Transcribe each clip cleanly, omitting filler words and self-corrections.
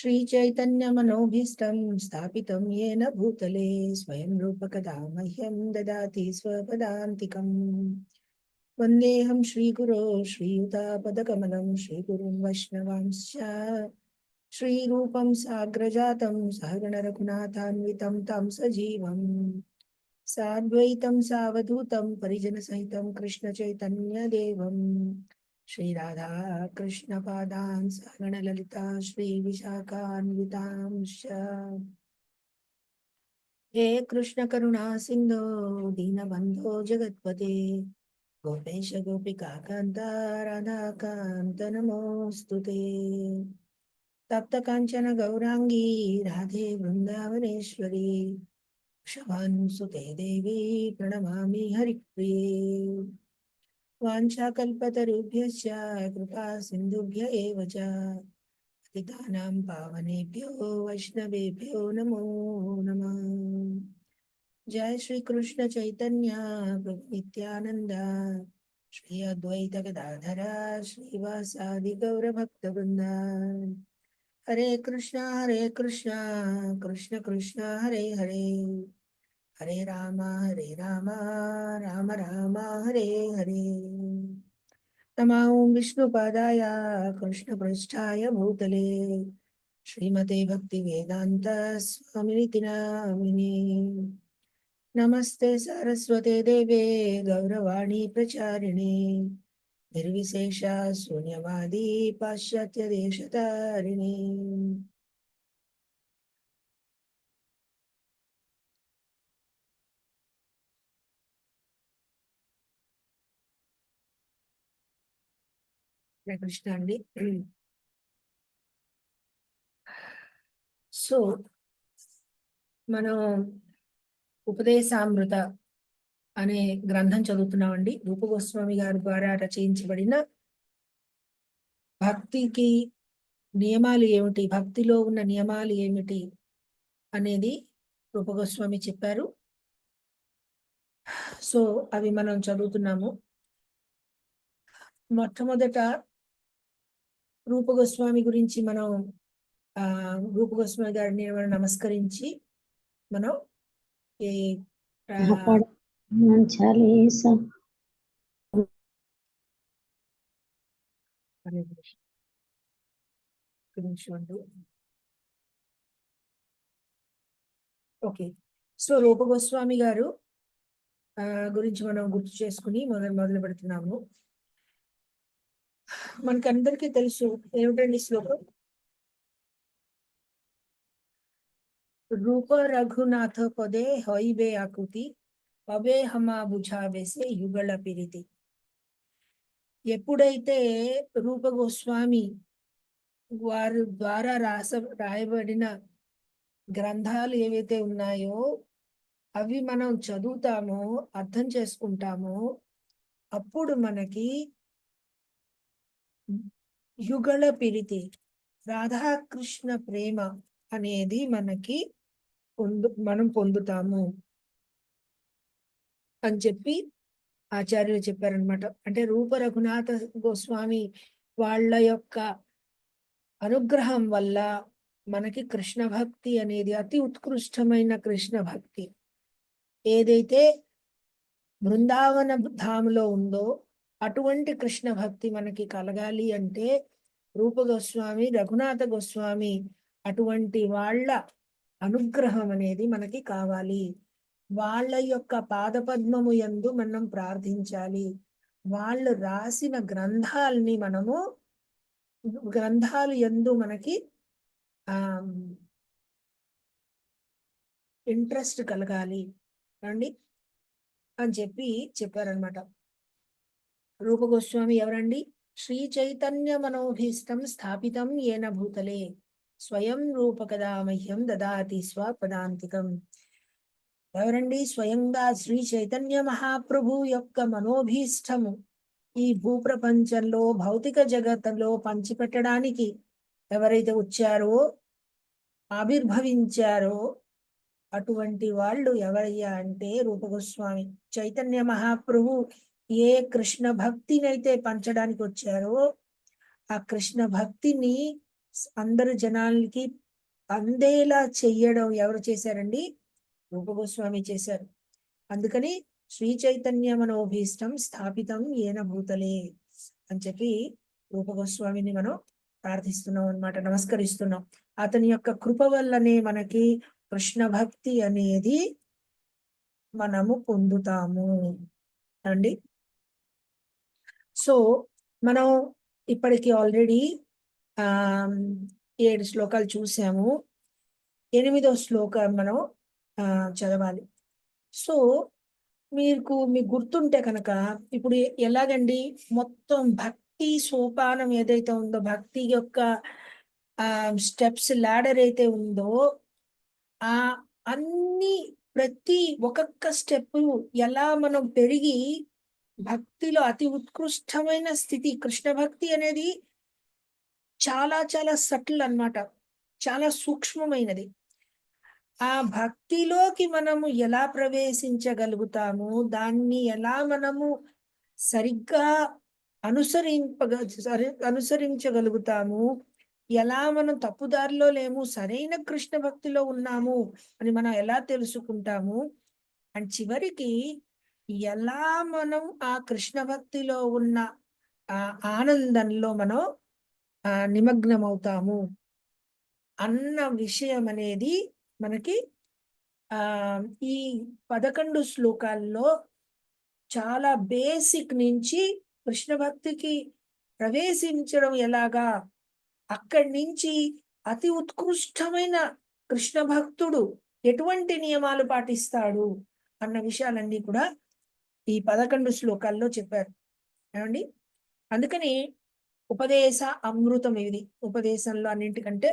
श्रीचैतन्यमनोभीष्टं स्थापितं येन भूतले स्वयं रूपकदा मह्यं ददाति स्वपदान्तिकम्। वन्देऽहं श्रीगुरो श्रीयुतापदकमलं श्रीगुरुं वैष्णवांश्च श्रीरूपं साग्रजातं सहगणरघुनाथान्वितं तं सजीवम् साद्वैतं सावधूतं परिजनसहितं कृष्णचैतन्यदेवं श्रीराधा कृष्णपादान् सहगणललिता श्रीविशाखान्वितांश्च। हे कृष्ण करुणा सिन्धो दीनबन्धो जगत्पते गोपेश गोपिकान्त राधाकान्त नमोऽस्तु ते। तप्त काञ्चन गौरांगी राधे वृन्दावनेश्वरी वृषभानुसुते देवी प्रणमामि हरिप्रिये। वाञ्छाकल्पतरुभ्यश्च कृपा सिन्धुभ्य एव च पतितानां पावनेभ्यो वैष्णवेभ्यो नमो नमः। जय श्री कृष्ण चैतन्य प्रभु नित्यानंद श्री अद्वैत गदाधर श्रीवासादि गौर भक्तवृंद। हरे कृष्णा कृष्ण कृष्ण हरे हरे, हरे राम राम राम हरे हरे। नमो विष्णुपादाय कृष्णपृष्ठाय भूतले श्रीमते भक्तिवेदांत स्वामिनिति नामिने। नमस्ते सरस्वते देवे गौरवाणी प्रचारिणे निर्विशेष शून्यवादी पाश्चात्य देशतारिणे। కృష్ణ అండి. సో మనం ఉపదేశామృత అనే గ్రంథం చదువుతున్నామండి. రూప గోస్వామి గారి ద్వారా రచయించబడిన భక్తికి నియమాలు ఏమిటి, భక్తిలో ఉన్న నియమాలు ఏమిటి అనేది రూప గోస్వామి చెప్పారు. సో అవి మనం చదువుతున్నాము. మొట్టమొదట రూప గోస్వామి గురించి మనం రూప గోస్వామి గారిని మనం నమస్కరించి మనం ఈ ఓకే. సో రూప గోస్వామి గారు గురించి మనం గుర్తు చేసుకుని మొదలు పెడుతున్నాము. మనకందరికీ తెలుసు ఏమిటండి శ్లోకం? రూప రఘునాథ పదే హైబే ఆకృతి అవే హమా బుఝావేసే యుగళ పిరితి. ఎప్పుడైతే రూప గోస్వామి వారి ద్వారా రాయబడిన గ్రంథాలు ఏవైతే ఉన్నాయో అవి మనం చదువుతామో, అర్థం చేసుకుంటామో, అప్పుడు మనకి యుగళ పిరితి, రాధాకృష్ణ ప్రేమ అనేది మనం పొందుతాము అని చెప్పి ఆచార్యులు చెప్పారనమాట. అంటే రూప రఘునాథ గోస్వామి వాళ్ళ యొక్క అనుగ్రహం వల్ల మనకి కృష్ణ భక్తి అనేది అతి ఉత్కృష్టమైన కృష్ణ భక్తి ఏదైతే బృందావన ధాములో ఉందో అటువంటి కృష్ణ భక్తి మనకి కలగాలి అంటే రూప గోస్వామి, రఘునాథ గోస్వామి అటువంటి వాళ్ళ అనుగ్రహం అనేది మనకి కావాలి. వాళ్ళ యొక్క పాదపద్మము యందు మనం ప్రార్థించాలి. వాళ్ళు రాసిన గ్రంథాలు యందు మనకి ఇంట్రెస్ట్ కలగాలి అండి అని చెప్పారనమాట. రూప గోస్వామి ఎవరండి? శ్రీ చైతన్య మనోభీష్టం స్థాపితం ఏన భూతలే స్వయం రూపకదా మహ్యం దదాతి స్వపదాంతికం. ఎవరండి? స్వయంగా శ్రీ చైతన్య మహాప్రభు యొక్క మనోభీష్టము ఈ భూప్రపంచంలో భౌతిక జగత్తులో పంచిపెట్టడానికి ఎవరైతే వచ్చారో, ఆవిర్భవించారో అటువంటి వాళ్ళు ఎవరయ్యా అంటే రూప గోస్వామి. చైతన్య మహాప్రభు ఏ కృష్ణ భక్తిని అయితే పంచడానికి వచ్చారో ఆ కృష్ణ భక్తిని అందరు జనాలకి అందేలా చెయ్యడం ఎవరు చేశారండి? రూప గోస్వామి చేశారు. అందుకని శ్రీ చైతన్య మనోభీష్టం స్థాపితం ఏన భూతలే అని చెప్పి రూప గోస్వామిని మనం ప్రార్థిస్తున్నాం అన్నమాట, నమస్కరిస్తున్నాం. అతని యొక్క కృప వల్లనే మనకి కృష్ణ భక్తి అనేది మనము పొందుతాము అండి. సో మనం ఇప్పటికి ఆల్రెడీ 7 శ్లోకాలు చూసాము. 8వ శ్లోకం మనం చదవాలి. సో మీకు గుర్తుంటే కనుక ఇప్పుడు ఎలాగండి మొత్తం భక్తి సోపానం ఏదైతే ఉందో, భక్తి యొక్క స్టెప్స్ ల్యాడర్ అయితే ఉందో, ఆ అన్ని ప్రతి ఒక్కొక్క స్టెప్ ఎలా మనం పెరిగి భక్తిలో అతి ఉత్కృష్టమైన స్థితి, కృష్ణ భక్తి అనేది చాలా చాలా సటిల్ అన్నమాట, చాలా సూక్ష్మమైనది. ఆ భక్తిలోకి మనము ఎలా ప్రవేశించగలుగుతాము, దాన్ని ఎలా మనము సరిగ్గా అనుసరించగలుగుతాము, ఎలా మనం తప్పుదారిలో లేము, సరైన కృష్ణ భక్తిలో ఉన్నాము అని మనం ఎలా తెలుసుకుంటాము, అండ్ చివరికి ఎలా మనం ఆ కృష్ణ భక్తిలో ఉన్న ఆ ఆనందంలో మనం నిమగ్నమవుతాము అన్న విషయం అనేది మనకి ఈ 11 శ్లోకాల్లో చాలా బేసిక్ నుంచి కృష్ణ భక్తికి ప్రవేశించడం ఎలాగా, అక్కడి నుంచి అతి ఉత్కృష్టమైన కృష్ణ భక్తుడు ఎటువంటి నియమాలు పాటిస్తాడు అన్న విషయాలన్నీ కూడా ఈ 11 శ్లోకాల్లో చెప్పారు ఏమండి. అందుకని ఉపదేశ అమృతం ఇది. ఉపదేశంలో అన్నింటికంటే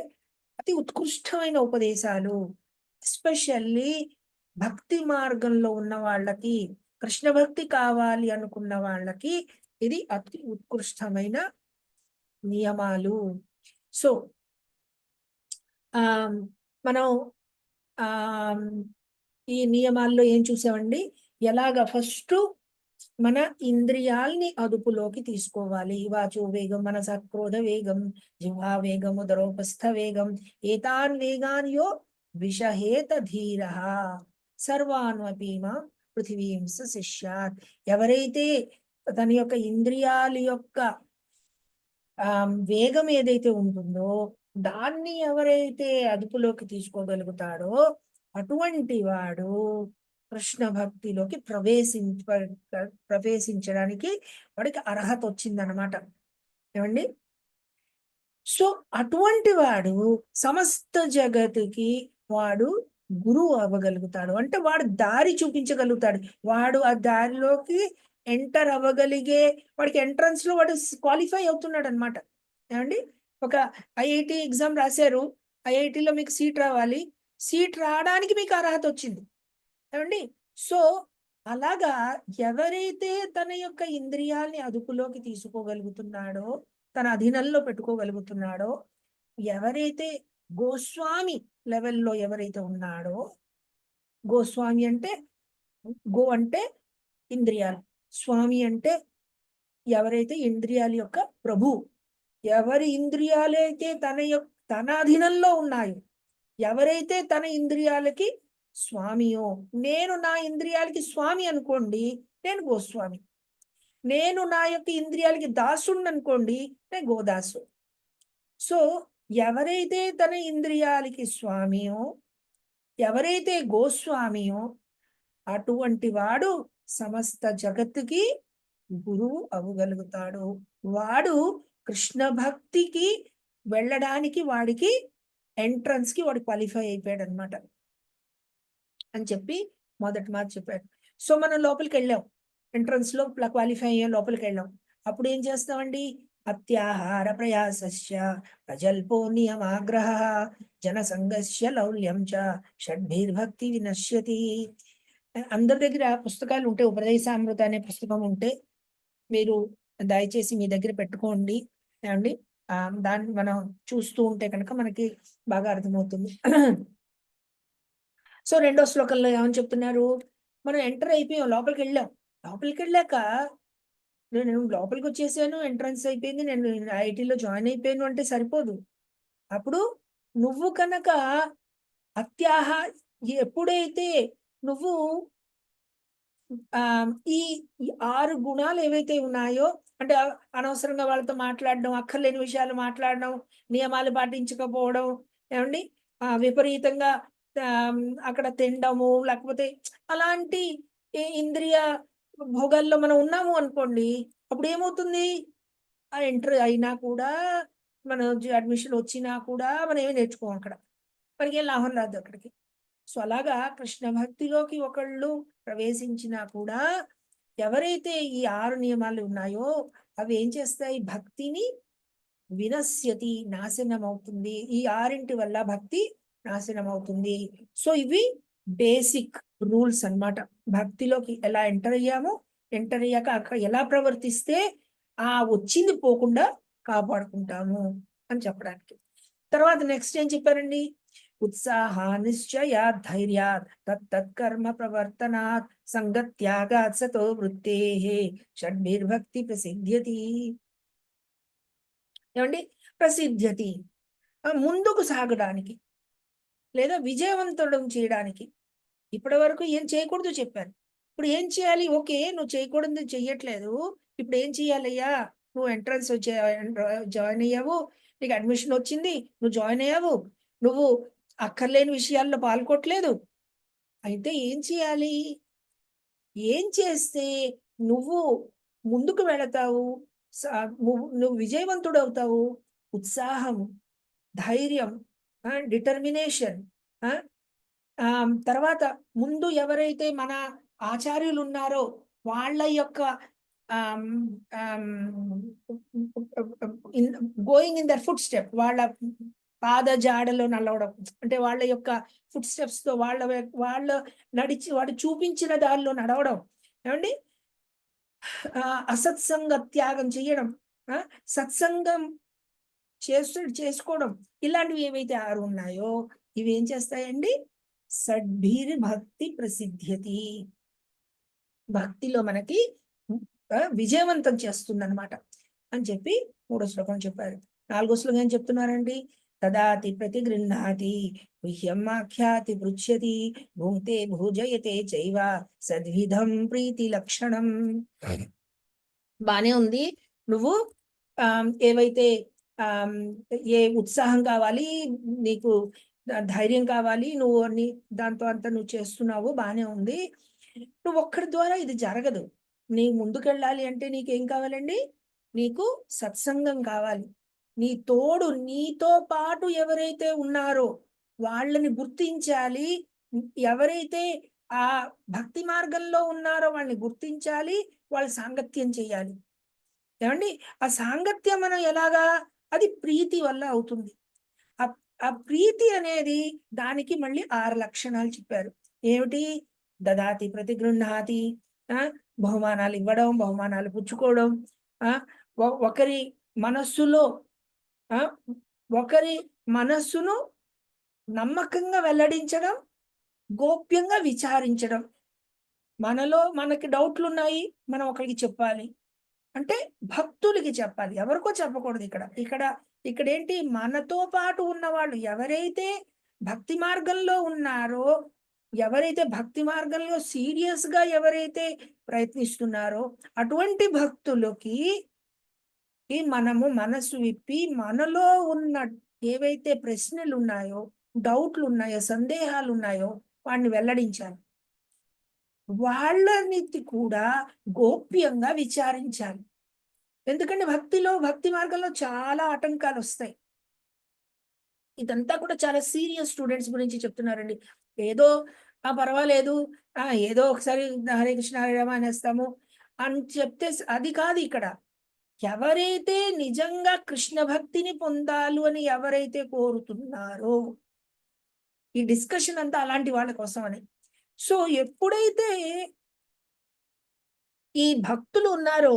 అతి ఉత్కృష్టమైన ఉపదేశాలు, ఎస్పెషల్లీ భక్తి మార్గంలో ఉన్న వాళ్ళకి, కృష్ణ భక్తి కావాలి అనుకున్న వాళ్ళకి ఇది అతి ఉత్కృష్టమైన నియమాలు. సో మనం ఈ నియమాల్లో ఏం చూసామండి, ఎలాగ ఫస్ట్ మన ఇంద్రియాల్ని అదుపులోకి తీసుకోవాలి. వాచో వేగం, మనస క్రోధ వేగం, జిహ్వా వేగం, ఉదరోపస్థ వేగం, ఏతాన్ వేగాన్ యో విషహేత ధీర సర్వాన్వపీమ పృథివీంస శిష్యాత్. ఎవరైతే తన యొక్క ఇంద్రియాల యొక్క వేగం ఏదైతే ఉంటుందో దాన్ని ఎవరైతే అదుపులోకి తీసుకోగలుగుతాడో అటువంటి వాడు కృష్ణ భక్తిలోకి ప్రవేశించడానికి వాడికి అర్హత వచ్చిందనమాట ఏమండి. సో అటువంటి వాడు సమస్త జగత్తుకి వాడు గురువు అవ్వగలుగుతాడు, అంటే వాడు దారి చూపించగలుగుతాడు, వాడు ఆ దారిలోకి ఎంటర్ అవ్వగలిగే, వాడికి ఎంట్రన్స్ లో వాడు క్వాలిఫై అవుతున్నాడు అనమాట ఏమండి. ఒక ఐఐటి ఎగ్జామ్ రాశారు, ఐఐటిలో మీకు సీట్ రావాలి, సీట్ రావడానికి మీకు అర్హత వచ్చింది ఏమండి. సో అలాగా ఎవరైతే తన యొక్క ఇంద్రియాల్ని అదుపులోకి తీసుకోగలుగుతున్నాడో, తన అధీనంలో పెట్టుకోగలుగుతున్నాడో, ఎవరైతే గోస్వామి లెవెల్లో ఎవరైతే ఉన్నాడో, గోస్వామి అంటే గో అంటే ఇంద్రియాలు, స్వామి అంటే ఎవరైతే ఇంద్రియాల యొక్క ప్రభు, ఎవరి ఇంద్రియాలైతే తన అధీనంలో ఉన్నాయో, ఎవరైతే తన ఇంద్రియాలకి స్వామియో, నేను నా ఇంద్రియాలకి స్వామి అనుకోండి, నేను గోస్వామి. నేను నా యొక్క ఇంద్రియాలకి దాసుని అనుకోండి, నేను గోదాసు. సో ఎవరైతే తన ఇంద్రియాలకి స్వామియో, ఎవరైతే గోస్వామియో, అటువంటి వాడు సమస్త జగత్తుకి గురువు అవ్వగలుగుతాడు. వాడు కృష్ణ భక్తికి వెళ్ళడానికి వాడికి ఎంట్రన్స్ కి వాడు క్వాలిఫై అయిపోయాడు అనమాట అని చెప్పి మొదటి మాట చెప్పాడు. సో మనం లోపలికి వెళ్ళాం, ఎంట్రన్స్ లో క్వాలిఫై అయ్యాం, లోపలికి వెళ్ళాం. అప్పుడు ఏం చేస్తామండి, అత్యాహార ప్రయాసస్య ప్రజల్పో నియమాగ్రహ జనసంగస్య లౌల్యం చ షడ్భిర్భక్తి వినశ్యతి. అందరి దగ్గర పుస్తకాలు ఉంటే, ఉపదేశామృత అనే పుస్తకం ఉంటే మీరు దయచేసి మీ దగ్గర పెట్టుకోండి ఏమండి. దాన్ని మనం చూస్తూ ఉంటే కనుక మనకి బాగా అర్థమవుతుంది. సో 2వ శ్లోకంలో ఏమని చెప్తున్నారు, మనం ఎంటర్ అయిపోయాం, లోపలికి వెళ్ళాం. లోపలికి వెళ్ళాక నేను లోపలికి వచ్చేసాను, ఎంట్రన్స్ అయిపోయింది, నేను ఐఐటీలో జాయిన్ అయిపోయాను అంటే సరిపోదు. అప్పుడు నువ్వు కనుక అత్యాహ ఎప్పుడైతే నువ్వు ఈ ఈ 6 గుణాలు ఏవైతే ఉన్నాయో అంటే అనవసరంగా వాళ్ళతో మాట్లాడడం, అక్కర్లేని విషయాలు మాట్లాడడం, నియమాలు పాటించకపోవడం, ఏవండీ? విపరీతంగా ఆహ్, అక్కడ తినడము, లేకపోతే అలాంటి ఇంద్రియ భోగాల్లో మనం ఉన్నాము అనుకోండి, అప్పుడేమవుతుంది? ఎంటర్ అయినా కూడా మనం అడ్మిషన్ వచ్చినా కూడా మనం ఏమి నేర్చుకోం అక్కడ. మనకేం లాభం రాదు అక్కడికి. సో, అలాగా కృష్ణ భక్తిలోకి ఒకళ్ళు ప్రవేశించినా కూడా ఎవరైతే ఈ 6 నియమాలు ఉన్నాయో అవి ఏం చేస్తాయి? భక్తిని వినశ్యతి నాశనమవుతుంది. ఈ 6 వల్ల భక్తి నాశనమవుతుంది. సో, ఇవి బేసిక్ రూల్స్ అన్నమాట. భక్తిలోకి ఎలా ఎంటర్ అయ్యామో, ఎంటర్ అయ్యాక అక్కడ ఎలా ప్రవర్తిస్తే వచ్చింది పోకుండా కాపాడుకుంటాము అని చెప్పడానికి. తర్వాత నెక్స్ట్ ఏం చెప్పారండి? ఉత్సాహా నిశ్చయాత్ ధైర్యాత్ తత్తత్ కర్మ ప్రవర్తనాత్ సంగత్యాగాత్ సతో వృత్తేః షడ్భిర్భక్తి ప్రసిద్ధ్యతి. ఏవండి? ప్రసిద్ధ్యతి. ముందుకు సాగడానికి లేదా విజయవంతుడం చేయడానికి. ఇప్పటి వరకు ఏం చేయకూడదో చెప్పాను. ఇప్పుడు ఏం చేయాలి? ఓకే. నువ్వు చేయకూడనిది చెయ్యట్లేదు. ఇప్పుడు ఏం చేయాలయ్యా? నువ్వు ఎంట్రన్స్ జాయిన్ అయ్యావు. నీకు అడ్మిషన్ వచ్చింది. నువ్వు జాయిన్ అయ్యావు. నువ్వు అక్కర్లేని విషయాల్లో పాల్గొట్లేదు. అయితే ఏం చేయాలి? ఏం చేస్తే నువ్వు ముందుకు వెళతావు? స నువ్వు నువ్వు విజయవంతుడవుతావు? ఉత్సాహం, ధైర్యం, డిటర్మినేషన్. ఆ! తర్వాత ముందు ఎవరైతే మన ఆచార్యులున్నారో వాళ్ళ యొక్క ఆహ్, ఆహ్, in going in their foot step వాళ్ళ పాద జాడలో నడవడం. అంటే వాళ్ళ యొక్క ఫుట్ స్టెప్స్‌తో వాళ్ళ వాడు చూపించిన దారిలో నడవడం. ఏవండీ? అసత్సంగ త్యాగం చెయ్యడం. ఆ! సత్సంగం చేసుకోవడం. ఇలాంటివి ఏవైతే 6 ఉన్నాయో ఇవేం చేస్తాయండి? షడ్భిర్భక్తి ప్రసిద్ధ్యతి. భక్తిలో మనకి విజయవంతం చేస్తుందనమాట అని చెప్పి మూడో శ్లోకం చెప్పారు. నాలుగో శ్లోకం ఏం చెప్తున్నారండి? తదాతి ప్రతిగృహ్ణాతి గుహ్యం ఆఖ్యాతి పృచ్యతి భుంక్తే భోజయతే చైవ సద్విధం ప్రీతి లక్షణం. బానే ఉంది. నువ్వు ఏవైతే ఆహ్, ఏ ఉత్సాహం కావాలి, నీకు ధైర్యం కావాలి, నువ్వు దాంతో అంతా నువ్వు చేస్తున్నావు బానే ఉంది. నువ్వొక్కడి ద్వారా ఇది జరగదు. నీవు ముందుకెళ్ళాలి అంటే నీకేం కావాలండి? నీకు సత్సంగం కావాలి. నీ తోడు నీతో పాటు ఎవరైతే ఉన్నారో వాళ్ళని గుర్తించాలి. ఎవరైతే ఆ భక్తి మార్గంలో ఉన్నారో వాళ్ళని గుర్తించాలి. వాళ్ళ సాంగత్యం చేయాలి. ఏవండీ? ఆ సాంగత్యం మనం ఎలాగా? అది ప్రీతి వల్ల అవుతుంది. ఆహ్, ఆ ప్రీతి అనేది దానికి మళ్ళీ 6 లక్షణాలు చెప్పారు. ఏమిటి? దదాతి ప్రతిగృహ్ణాతి. ఆ! బహుమానాలివ్వడం, బహుమానాలు పుచ్చుకోవడం. ఆ! ఒకరి మనస్సులో ఆ! ఒకరి మనస్సును నమ్మకంగా వెల్లడించడం, గోప్యంగా విచారించడం. మనకి డౌట్‌లున్నాయి. మనం ఒకరికి చెప్పాలి. అంటే భక్తులకి చెప్పాలి. ఎవరికో చెప్పకూడదు ఇక్కడ. ఇక్కడేంటి మనతో పాటు ఉన్నవాళ్ళు ఎవరైతే భక్తి మార్గంలో ఉన్నారో, ఎవరైతే భక్తి మార్గంలో సీరియస్‌గా ఎవరైతే ప్రయత్నిస్తున్నారో, అటువంటి భక్తులకి మనము మనసు విప్పి మనలో ఉన్న ఏవైతే ప్రశ్నలున్నాయో, డౌట్‌లున్నాయో, సందేహాలున్నాయో వాటిని వెల్లడించాలి. వాళ్ళనిది కూడా గోప్యంగా విచారించాలి. ఎందుకంటే భక్తి మార్గంలో చాలా ఆటంకాలొస్తాయి. ఇదంతా కూడా చాలా సీరియస్ స్టూడెంట్స్ గురించి చెప్తున్నారండి. ఏదో పర్వాలేదు. ఏదో ఒకసారి హరే కృష్ణ, హరే రామ అనేస్తాము అని చెప్తే అది కాదు ఇక్కడ. ఎవరైతే నిజంగా కృష్ణ భక్తిని పొందాలు అని ఎవరైతే కోరుతున్నారో, ఈ డిస్కషన్ అంతా అలాంటి వాళ్ళ కోసమని. సో, ఎప్పుడైతే ఈ భక్తులు ఉన్నారో,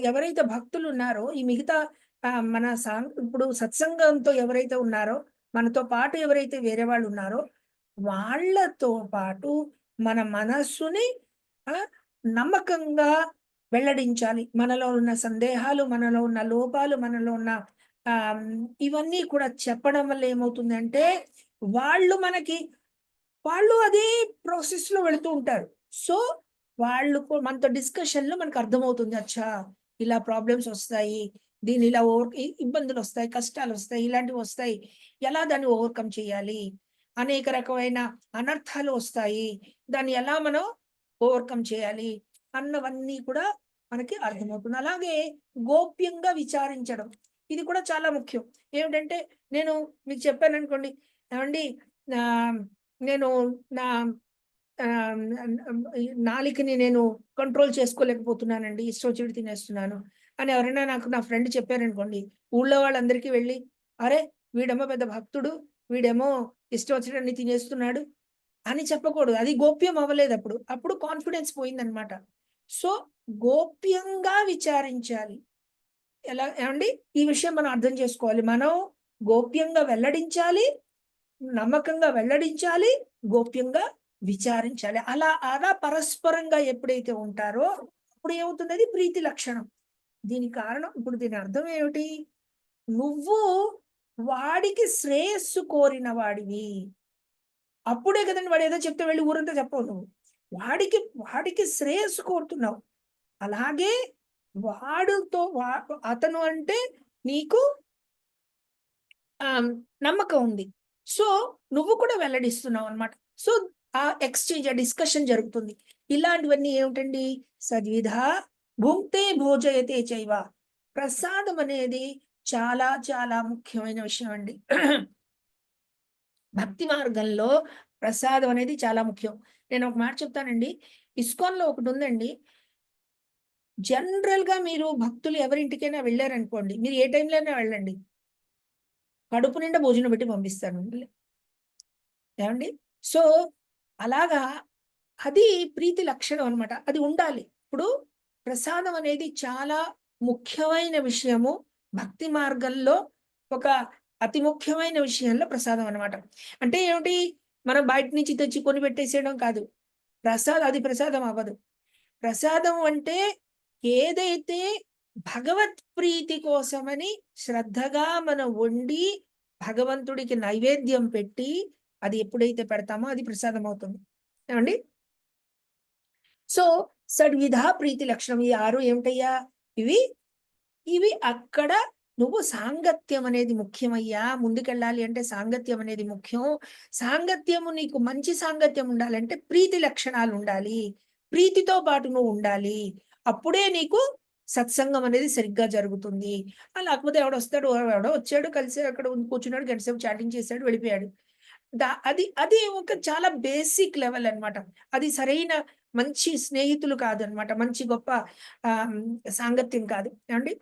ఎవరైతే భక్తులున్నారో, ఈ మిగతా మన ఇప్పుడు సత్సంగంతో ఎవరైతే ఉన్నారో, మనతో పాటు ఎవరైతే వేరే వాళ్ళున్నారో, వాళ్ళతో పాటు మన మనస్సుని ఆహ్, నమ్మకంగా వెల్లడించాలి. మనలో ఉన్న సందేహాలు, మనలో ఉన్న లోపాలు, మనలో ఉన్న ఇవన్నీ కూడా చెప్పడం వల్ల ఏమవుతుందంటే, వాళ్ళు మనకి వాళ్ళు అదే ప్రాసెస్‌లో వెళుతూ ఉంటారు. సో, మనతో డిస్కషన్‌లో మనకు అర్థమవుతుంది. అచ్చా! ఇలా ప్రాబ్లమ్స్ ఒస్తాయి. దీన్ని ఇలా ఇబ్బందులొస్తాయి, కష్టాలొస్తాయి, ఇలాంటివొస్తాయి. ఎలా దాన్ని ఓవర్‌కమ్ చేయాలి? అనేక రకమైన అనర్థాలు ఒస్తాయి. దాన్ని ఎలా మనం ఓవర్‌కమ్ చేయాలి? అన్నవన్నీ కూడా మనకి అర్థమవుతుంది. అలాగే గోప్యంగా విచారించడం. ఇది కూడా చాలా ముఖ్యం. ఏమిటంటే, నేను మీకు చెప్పాననుకోండి, ఏవండీ ఆహ్, నేను నా ఈ నాలికని నేను కంట్రోల్ చేసుకోలేకపోతున్నానండి. ఇష్టం వచ్చినట్టు తినేస్తున్నాను అని ఎవరైనా నా ఫ్రెండ్ చెప్పారనుకోండి, ఊళ్ళో వాళ్ళందరికీ వెళ్లి, "అరే! వీడేమో పెద్ద భక్తుడు. వీడేమో ఇష్టం వచ్చినట్టు అన్ని తినేస్తున్నాడు" అని చెప్పకూడదు. అది గోప్యం అవ్వలేదప్పుడు. అప్పుడు కాన్ఫిడెన్స్ పోయిందన్నమాట. సో, గోప్యంగా విచారించాలి. ఏవండీ? ఈ విషయం మనం అర్థం చేసుకోవాలి. మనం గోప్యంగా వెల్లడించాలి. నమ్మకంగా వెల్లడించాలి. గోప్యంగా విచారించాలి. అలా అలా పరస్పరంగా ఎప్పుడైతే ఉంటారో, అప్పుడు ఏమవుతుందది ప్రీతి లక్షణం. దీనికి కారణం ఇప్పుడు దీని అర్థం ఏమిటి? నువ్వు వాడికి శ్రేయస్సు కోరిన వాడివి. అప్పుడే కదండీ వాడేదో చెప్తే వెళ్లి ఊరంతా చెప్పవు నువ్వు. వాడికి శ్రేయస్సు కోరుతున్నావు. అలాగే వాడుతో వా అతను అంటే నీకు నమ్మకం ఉంది. సో, నువ్వు కూడా వెల్లడిస్తున్నావనమాట. సో, ఆ ఎక్స్‌చేంజ్, ఆ డిస్కషన్ జరుగుతుంది. ఇలాంటివన్నీ ఏమిటండి? సద్విధా భుంక్తే భోజయతే చైవ. ప్రసాదం అనేది చాలా చాలా ముఖ్యమైన విషయం అండి. భక్తి మార్గంలో ప్రసాదం అనేది చాలా ముఖ్యం. నేను ఒక మాట చెప్తానండి. ఇస్కాన్‌లో ఒకటుందండి. జనరల్‌గా మీరు భక్తులు ఎవరింటికైనా వెళ్లారనుకోండి, మీరు ఏ టైంలో అయినా వెళ్ళండి. కడుపు నిండా భోజనం పెట్టి పంపిస్తారు మిమ్మల్ని. ఏవండీ? సో, అలాగా అది ప్రీతి లక్షణం అన్నమాట. అది ఉండాలి. ఇప్పుడు ప్రసాదం అనేది చాలా ముఖ్యమైన విషయము. భక్తి మార్గంలో ఒక అతి ముఖ్యమైన విషయంలో ప్రసాదం అన్నమాట. అంటే ఏమిటి? మనం బయట నుంచి తెచ్చి కొని పెట్టేసేయడం కాదు. అది ప్రసాదం అవ్వదు. ప్రసాదం అంటే ఏదైతే భగవత్ ప్రీతి కోసమని శ్రద్ధగా మనం వండి, భగవంతుడికి నైవేద్యం పెట్టి, అది ఎప్పుడైతే పెడతామో అది ప్రసాదం అవుతుంది. ఏవండీ? సో, షడ్విధా ప్రీతి లక్షణం. ఈ 6 ఏమిటయ్యా? ఇవి, ఇవి అక్కడ నువ్వు సాంగత్యం అనేది ముఖ్యమయ్యా. ముందుకెళ్ళాలి అంటే సాంగత్యం అనేది ముఖ్యం. సాంగత్యము నీకు మంచి సాంగత్యం ఉండాలంటే ప్రీతి లక్షణాలుండాలి. ప్రీతితో పాటు నువ్వుండాలి. అప్పుడే నీకు సత్సంగం అనేది సరిగ్గా జరుగుతుంది. లేకపోతే ఎవడొస్తాడు, ఎవడో వచ్చాడు, కలిసి అక్కడ కూర్చున్నాడు, గంటసేపు చాటింగ్ చేసాడు, వెళ్ళిపోయాడు. అది అది ఒక చాలా బేసిక్ లెవెల్ అన్నమాట. అది సరైన మంచి స్నేహితులు కాదన్నమాట. మంచి గొప్ప ఆహ్, సాంగత్యం కాదు. ఏవండీ?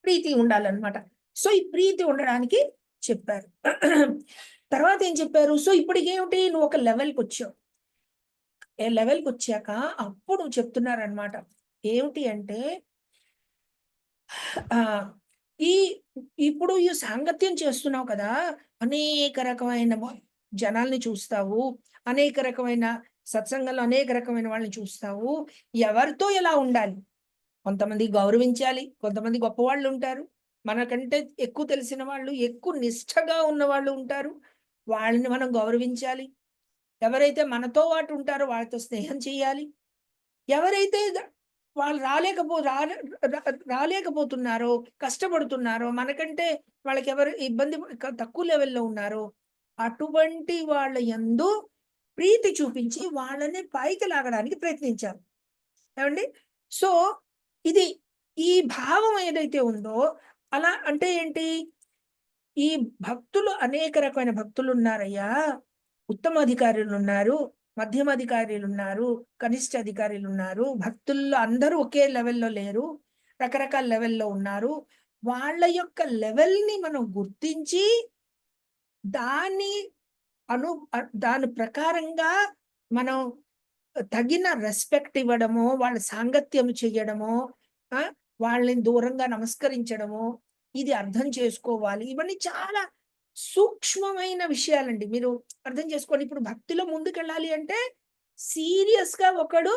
ప్రీతి ఉండాలన్నమాట. సో, ఈ ప్రీతి ఉండడానికి చెప్పారు. తర్వాత ఏం చెప్పారు? సో, ఇప్పటికేమిటి నువ్వు ఒక లెవెల్‌కొచ్చావు. లెవెల్‌కొచ్చాక అప్పుడు చెప్తున్నారన్నమాట. ఏమిటి అంటే ఆహ్, ఈ ఇప్పుడు ఈ సాంగత్యం చేస్తున్నావు కదా! అనేక రకమైన జనాల్ని చూస్తావు. అనేక రకమైన సత్సంగంలో అనేక రకమైన వాళ్ళని చూస్తావు. ఎవరితో ఎలా ఉండాలి? కొంతమంది గౌరవించాలి. కొంతమంది గొప్పవాళ్ళుంటారు. మనకంటే ఎక్కువ తెలిసిన వాళ్ళు, ఎక్కువ నిష్ఠగా ఉన్నవాళ్ళు ఉంటారు. వాళ్ళని మనం గౌరవించాలి. ఎవరైతే మనతో పాటు ఉంటారో వాళ్ళతో స్నేహం చేయాలి. ఎవరైతే వాళ్ళు రాలేకపోతున్నారో, కష్టపడుతున్నారో, మనకంటే వాళ్ళకెవరు ఇబ్బంది తక్కువ లెవెల్‌లో ఉన్నారో, అటువంటి వాళ్ళ యందు ప్రీతి చూపించి వాళ్ళని పైకి లాగడానికి ప్రయత్నించాలి. ఏవండీ? సో, ఇది ఈ భావం ఏదైతే ఉందో, అలా అంటే ఏంటి? ఈ భక్తులు అనేక రకమైన భక్తులున్నారయ్యా. ఉత్తమ అధికారులున్నారు, మధ్యమ అధికారులున్నారు, కనిష్ట అధికారులున్నారు. భక్తుల్లో అందరూ ఒకే లెవెల్‌లో లేరు. రకరకాల లెవెల్‌లో ఉన్నారు. వాళ్ళ యొక్క లెవెల్‌ని మనం గుర్తించి, దాన్ని దాని ప్రకారంగా మనం తగిన రెస్పెక్ట్ ఇవ్వడమో, వాళ్ళ సాంగత్యం చెయ్యడమో, ఆ! వాళ్ళని దూరంగా నమస్కరించడమో, ఇది అర్థం చేసుకోవాలి. ఇవన్నీ చాలా సూక్ష్మమైన విషయాలండి. మీరు అర్థం చేసుకోండి. ఇప్పుడు భక్తిలో ముందుకెళ్ళాలి అంటే సీరియస్‌గా ఒకడు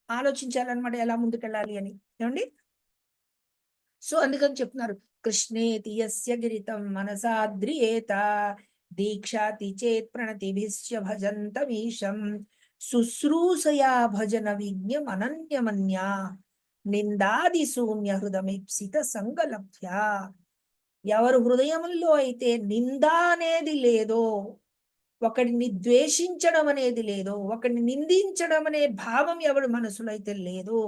ఆలోచించాలన్నమాట ఎలా ముందుకెళ్ళాలి అని. ఏవండీ? సో అందుకని చెప్తున్నారు, కృష్ణేతి యస్య గిరితం మనసాద్రియేత దీక్షాతి చేత్ ప్రణతిభిశ్చ భజంతమీశం శుశ్రూషయా భజన విజ్ఞం అనన్యమన్యా నిందాది శూన్య హృదమిప్సిత సంగలభ్య. ఎవరు హృదయములో అయితే నింద అనేది లేదో, ఒకడిని ద్వేషించడం అనేది లేదో, ఒకడిని నిందించడం అనే భావం ఎవరి మనసులో అయితే లేదో,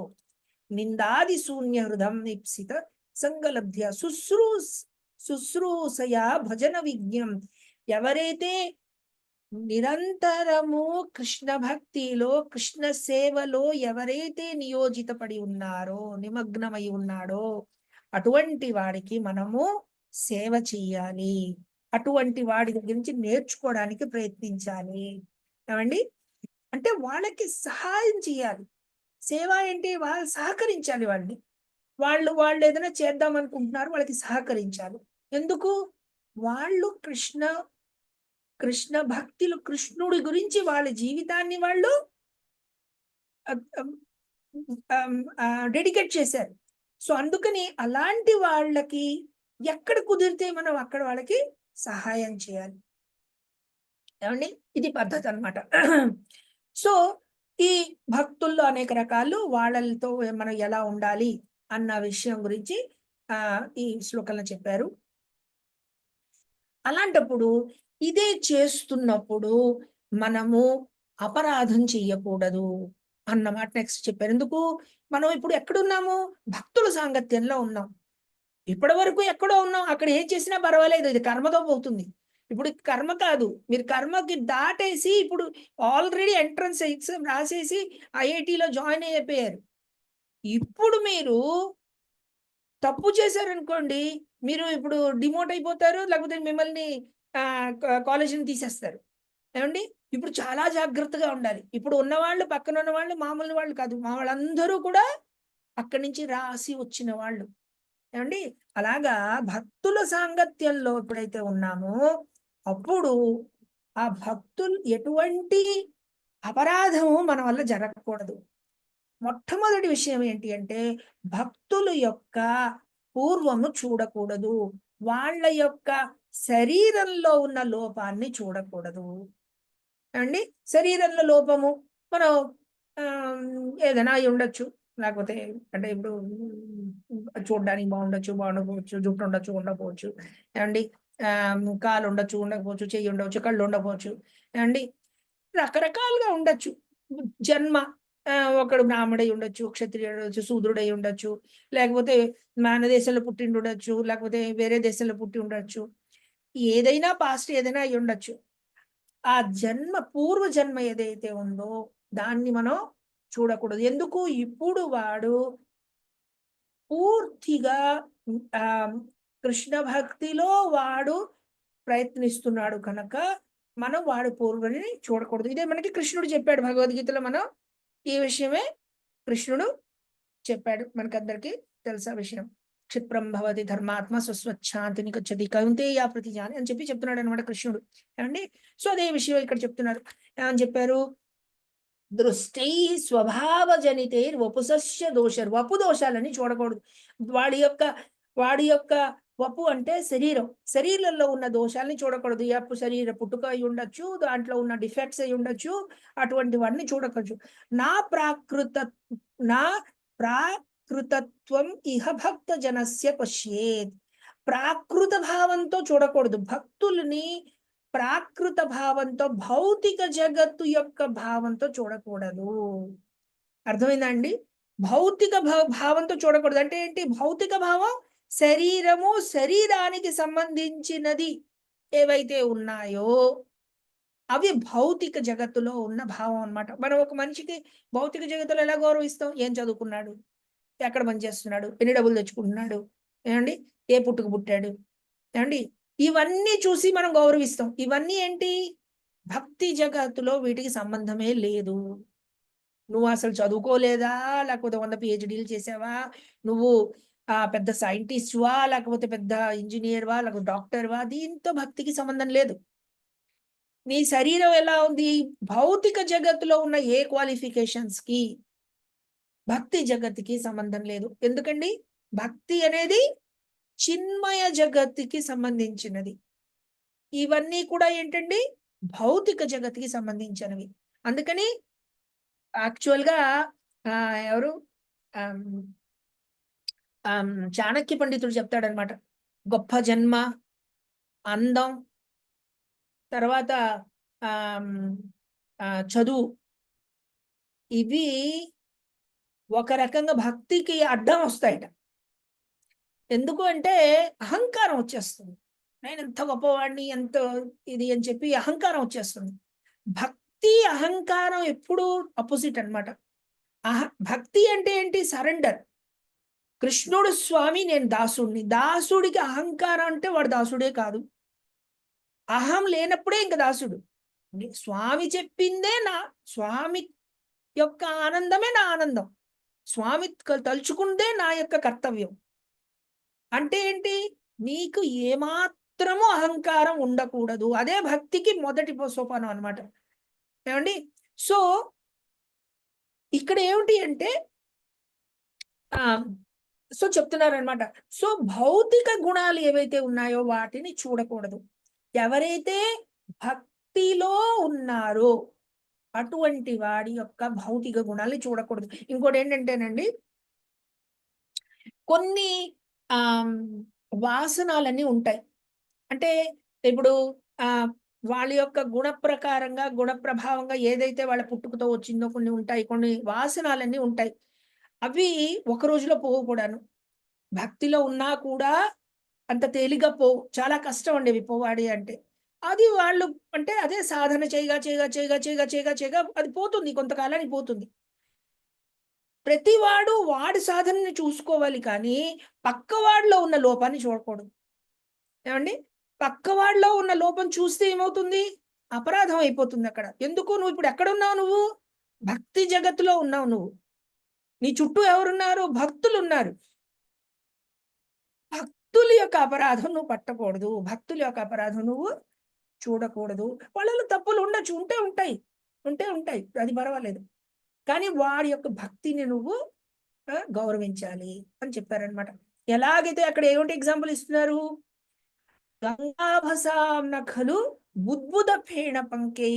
నిందాది శూన్య హృదం ఇప్సిత సంగలభ్య శుశ్రూషయా భజన విజ్ఞం. ఎవరైతే నిరంతరము కృష్ణ భక్తిలో కృష్ణ సేవలో ఎవరైతే నియోజితపడి ఉన్నారో, నిమగ్నమై ఉన్నాడో, అటువంటి వాడికి మనము సేవ చెయ్యాలి. అటువంటి వాడి దగ్గర నుంచి నేర్చుకోవడానికి ప్రయత్నించాలి. ఏమండి? అంటే వాళ్ళకి సహాయం చేయాలి. సేవ ఏంటి? వాళ్ళు సహకరించాలి వాళ్ళని. వాళ్ళు ఏదైనా చేద్దాం అనుకుంటున్నారు, వాళ్ళకి సహకరించాలి. ఎందుకు? వాళ్ళు కృష్ణ భక్తులు, కృష్ణుడి గురించి వాళ్ళ జీవితాన్ని వాళ్ళు డెడికేట్ చేశారు. సో అందుకని అలాంటి వాళ్ళకి ఎక్కడ కుదిరితే మనం అక్కడ వాళ్ళకి సహాయం చేయాలి. ఏమండి? ఇది పద్ధతి అన్నమాట. సో ఈ భక్తుల్లో అనేక రకాలు, వాళ్ళతో మనం ఎలా ఉండాలి అన్న విషయం గురించి ఈ శ్లోకంలో చెప్పారు. అలాంటప్పుడు ఇదే చేస్తున్నప్పుడు మనము అపరాధం చెయ్యకూడదు అన్నమాట నెక్స్ట్ చెప్పారు. ఎందుకు? మనం ఇప్పుడు ఎక్కడున్నాము? భక్తుల సాంగత్యంలో ఉన్నాం. ఇప్పటి వరకు ఎక్కడో ఉన్నాం. అక్కడ ఏం చేసినా పర్వాలేదు, ఇది కర్మతో పోతుంది. ఇప్పుడు కర్మ కాదు, మీరు కర్మకి దాటేసి ఇప్పుడు ఆల్రెడీ ఎంట్రన్స్ ఎగ్జామ్ రాసేసి ఐఐటిలో జాయిన్ అయిపోయారు. ఇప్పుడు మీరు తప్పు చేశారనుకోండి, మీరు ఇప్పుడు డిమోట్ అయిపోతారు, లేకపోతే మిమ్మల్ని కాలేజీని తీసేస్తారు. ఏమండి? ఇప్పుడు చాలా జాగ్రత్తగా ఉండాలి. ఇప్పుడు ఉన్నవాళ్ళు, పక్కన ఉన్న వాళ్ళు మామూలు వాళ్ళు కాదు, మా వాళ్ళందరూ కూడా అక్కడి నుంచి రాసి వచ్చిన వాళ్ళు. ఏమండి? అలాగా భక్తుల సాంగత్యంలో ఎప్పుడైతే ఉన్నామో అప్పుడు ఆ భక్తులు ఎటువంటి అపరాధము మన వల్ల జరగకూడదు. మొట్టమొదటి విషయం ఏంటి అంటే, భక్తుల యొక్క పూర్వము చూడకూడదు. వాళ్ళ యొక్క శరీరంలో ఉన్న లోపాన్ని చూడకూడదు. ఏమండి? శరీరంలో లోపము మనం ఏదైనా అయి ఉండొచ్చు. లేకపోతే అంటే ఇప్పుడు చూడడానికి బాగుండకపోవచ్చు, జుట్టు ఉండొచ్చు, ఉండకపోవచ్చు. ఏమండి? కాలు ఉండొచ్చు, ఉండకపోవచ్చు, చెయ్యి ఉండవచ్చు, కళ్ళు ఉండకపోవచ్చు. ఏమండి? రకరకాలుగా ఉండొచ్చు. జన్మ ఒకడు బ్రాహ్మడై ఉండొచ్చు, క్షత్రియుడు ఉండొచ్చు, శూద్రుడై ఉండొచ్చు, లేకపోతే మన దేశంలో పుట్టి ఉండొచ్చు, లేకపోతే వేరే దేశంలో పుట్టి ఉండొచ్చు. ఏదైనా పాస్ట్ ఏదైనా అయి ఉండొచ్చు. ఆ జన్మ, పూర్వ జన్మ ఏదైతే ఉందో దాన్ని మనం చూడకూడదు. ఎందుకు? ఇప్పుడు వాడు పూర్తిగా కృష్ణ భక్తిలో వాడు ప్రయత్నిస్తున్నాడు కనుక మనం వాడి పూర్వుని చూడకూడదు. ఇదే మనకి కృష్ణుడు చెప్పాడు భగవద్గీతలో. మనం ఈ విషయమే కృష్ణుడు చెప్పాడు. మనకందరికీ తెలుసా విషయం. క్షిప్రం భవతి ధర్మాత్మ స్వస్వచ్ఛాంతిని గచ్చతి కౌంతేయ ప్రతిజాని అని చెప్పి చెప్తున్నాడు అనమాట కృష్ణుడు. ఏమండి? సో అదే విషయం ఇక్కడ చెప్తున్నారు. ఏమని చెప్పారు? దృష్టై స్వభావ జనితైర్ వపుసస్య దోషర్. వపు దోషాలని చూడకూడదు. వాడి యొక్క వపు అంటే శరీరం. శరీరంలో ఉన్న దోషాలని చూడకూడదు. శరీర పుట్టుక అయి ఉండొచ్చు, దాంట్లో ఉన్న డిఫెక్ట్స్ అయి ఉండొచ్చు, అటువంటి వాడిని చూడకూడదు. నా ప్రాకృతత్వం ఇహ భక్త జనస్య పశ్యేత్. ప్రాకృత భావంతో చూడకూడదు. భక్తుల్ని ప్రాకృత భావంతో, భౌతిక జగత్తు యొక్క భావంతో చూడకూడదు. అర్థమైందా అండి? భౌతిక భావంతో చూడకూడదు అంటే ఏంటి? భౌతిక భావం శరీరము, శరీరానికి సంబంధించినది ఏవైతే ఉన్నాయో అవి భౌతిక జగత్తులో ఉన్న భావం అన్నమాట. మనం ఒక మనిషికి భౌతిక జగత్తులో ఎలా గౌరవిస్తాం? ఏం చదువుకున్నాడు, ఎక్కడ పనిచేస్తున్నాడు, ఎన్ని డబ్బులు తెచ్చుకుంటున్నాడు, ఏమండి, ఏ పుట్టుకు పుట్టాడు, ఏమండి, ఇవన్నీ చూసి మనం గౌరవిస్తాం. ఇవన్నీ ఏంటి? భక్తి జగత్తులో వీటికి సంబంధమే లేదు. నువ్వు అసలు చదువుకోలేదా, లేకపోతే 100 PhDలు చేసావా, నువ్వు పెద్ద సైంటిస్ట్వా, లేకపోతే పెద్ద ఇంజనీర్వా, లేకపోతే డాక్టర్వా, దీంతో భక్తికి సంబంధం లేదు. నీ శరీరం ఎలా ఉంది? భౌతిక జగత్తులో ఉన్న ఏ క్వాలిఫికేషన్స్ కి భక్తి జగత్తుకి సంబంధం లేదు. ఎందుకండి? భక్తి అనేది చిన్మయ జగత్తుకి సంబంధించినది. ఇవన్నీ కూడా ఏంటండి భౌతిక జగత్తుకి సంబంధించినవి. అందుకని యాక్చువల్‌గా ఎవరు ఆహ్, చాణక్య పండితుడు చెప్తాడనమాట. గొప్ప జన్మ, అందం, తర్వాత ఆహ్, చదువు ఇవి ఒక రకంగా భక్తికి అడ్డం వస్తాయట. ఎందుకు అంటే అహంకారం వచ్చేస్తుంది. నేనెంత గొప్పవాడిని, ఎంత ఇది అని చెప్పి అహంకారం వచ్చేస్తుంది. భక్తి, అహంకారం ఎప్పుడూ అపోజిట్ అన్నమాట. భక్తి అంటే ఏంటి? సరెండర్. కృష్ణుడు స్వామి, నేను దాసుడిని. దాసుడికి అహంకారం అంటే వాడు దాసుడే కాదు. అహం లేనప్పుడే ఇంక దాసుడు. స్వామి చెప్పిందే స్వామి యొక్క ఆనందమే నా ఆనందం. స్వామి తలుచుకుందే నా యొక్క కర్తవ్యం. అంటే ఏంటి? నీకు ఏమాత్రము అహంకారం ఉండకూడదు. అదే భక్తికి మొదటి సోపానం అన్నమాట. ఏవండీ? సో, ఇక్కడ ఏమిటి అంటే ఆహ్, సో చెప్తున్నారనమాట. సో, భౌతిక గుణాలు ఏవైతే ఉన్నాయో వాటిని చూడకూడదు. ఎవరైతే భక్తిలో ఉన్నారో అటువంటి వాడి యొక్క భౌతిక గుణాల్ని చూడకూడదు. ఇంకోటేంటంటేనండి కొన్ని ఆహ్, వాసనాలన్నీ ఉంటాయి. అంటే ఇప్పుడు ఆహ్, వాళ్ళ యొక్క గుణ ప్రకారంగా, గుణ ప్రభావంగా ఏదైతే వాళ్ళ పుట్టుకతో వచ్చిందో కొన్ని ఉంటాయి. కొన్ని వాసనాలన్నీ ఉంటాయి. అవి ఒక రోజులో పోవు కూడాను. భక్తిలో ఉన్నా కూడా అంత తేలిగ్గా పోవు. చాలా కష్టం అండి అవి పోవాలి అంటే. అది వాళ్ళు అంటే అదే సాధన చేయగా అది పోతుంది. కొంతకాలానికి పోతుంది. ప్రతివాడు వాడి సాధనని చూసుకోవాలి కానీ, పక్కవాడిలో ఉన్న లోపాన్ని చూడకూడదు. ఏవండీ? పక్కవాడిలో ఉన్న లోపం చూస్తే ఏమవుతుంది? అపరాధం అయిపోతుందక్కడ. ఎందుకు? నువ్విప్పుడు ఎక్కడున్నావు నువ్వు? భక్తి జగత్తులో ఉన్నావు నువ్వు. నీ చుట్టూ ఎవరున్నారు? భక్తులున్నారు. భక్తుల యొక్క అపరాధం నువ్వు పట్టకూడదు. భక్తుల యొక్క అపరాధం నువ్వు చూడకూడదు. వాళ్ళలో తప్పులు ఉండొచ్చు. ఉంటే ఉంటాయి. ఉంటే ఉంటాయి. అది పర్వాలేదు. కానీ వాడి యొక్క భక్తిని నువ్వు గౌరవించాలి అని చెప్పారనమాట. ఎలాగైతే అక్కడ ఏమిటి ఎగ్జాంపుల్ ఇస్తున్నారు? గంగాభసాంన ఖలు బుద్బుద ఫేణ పంకై.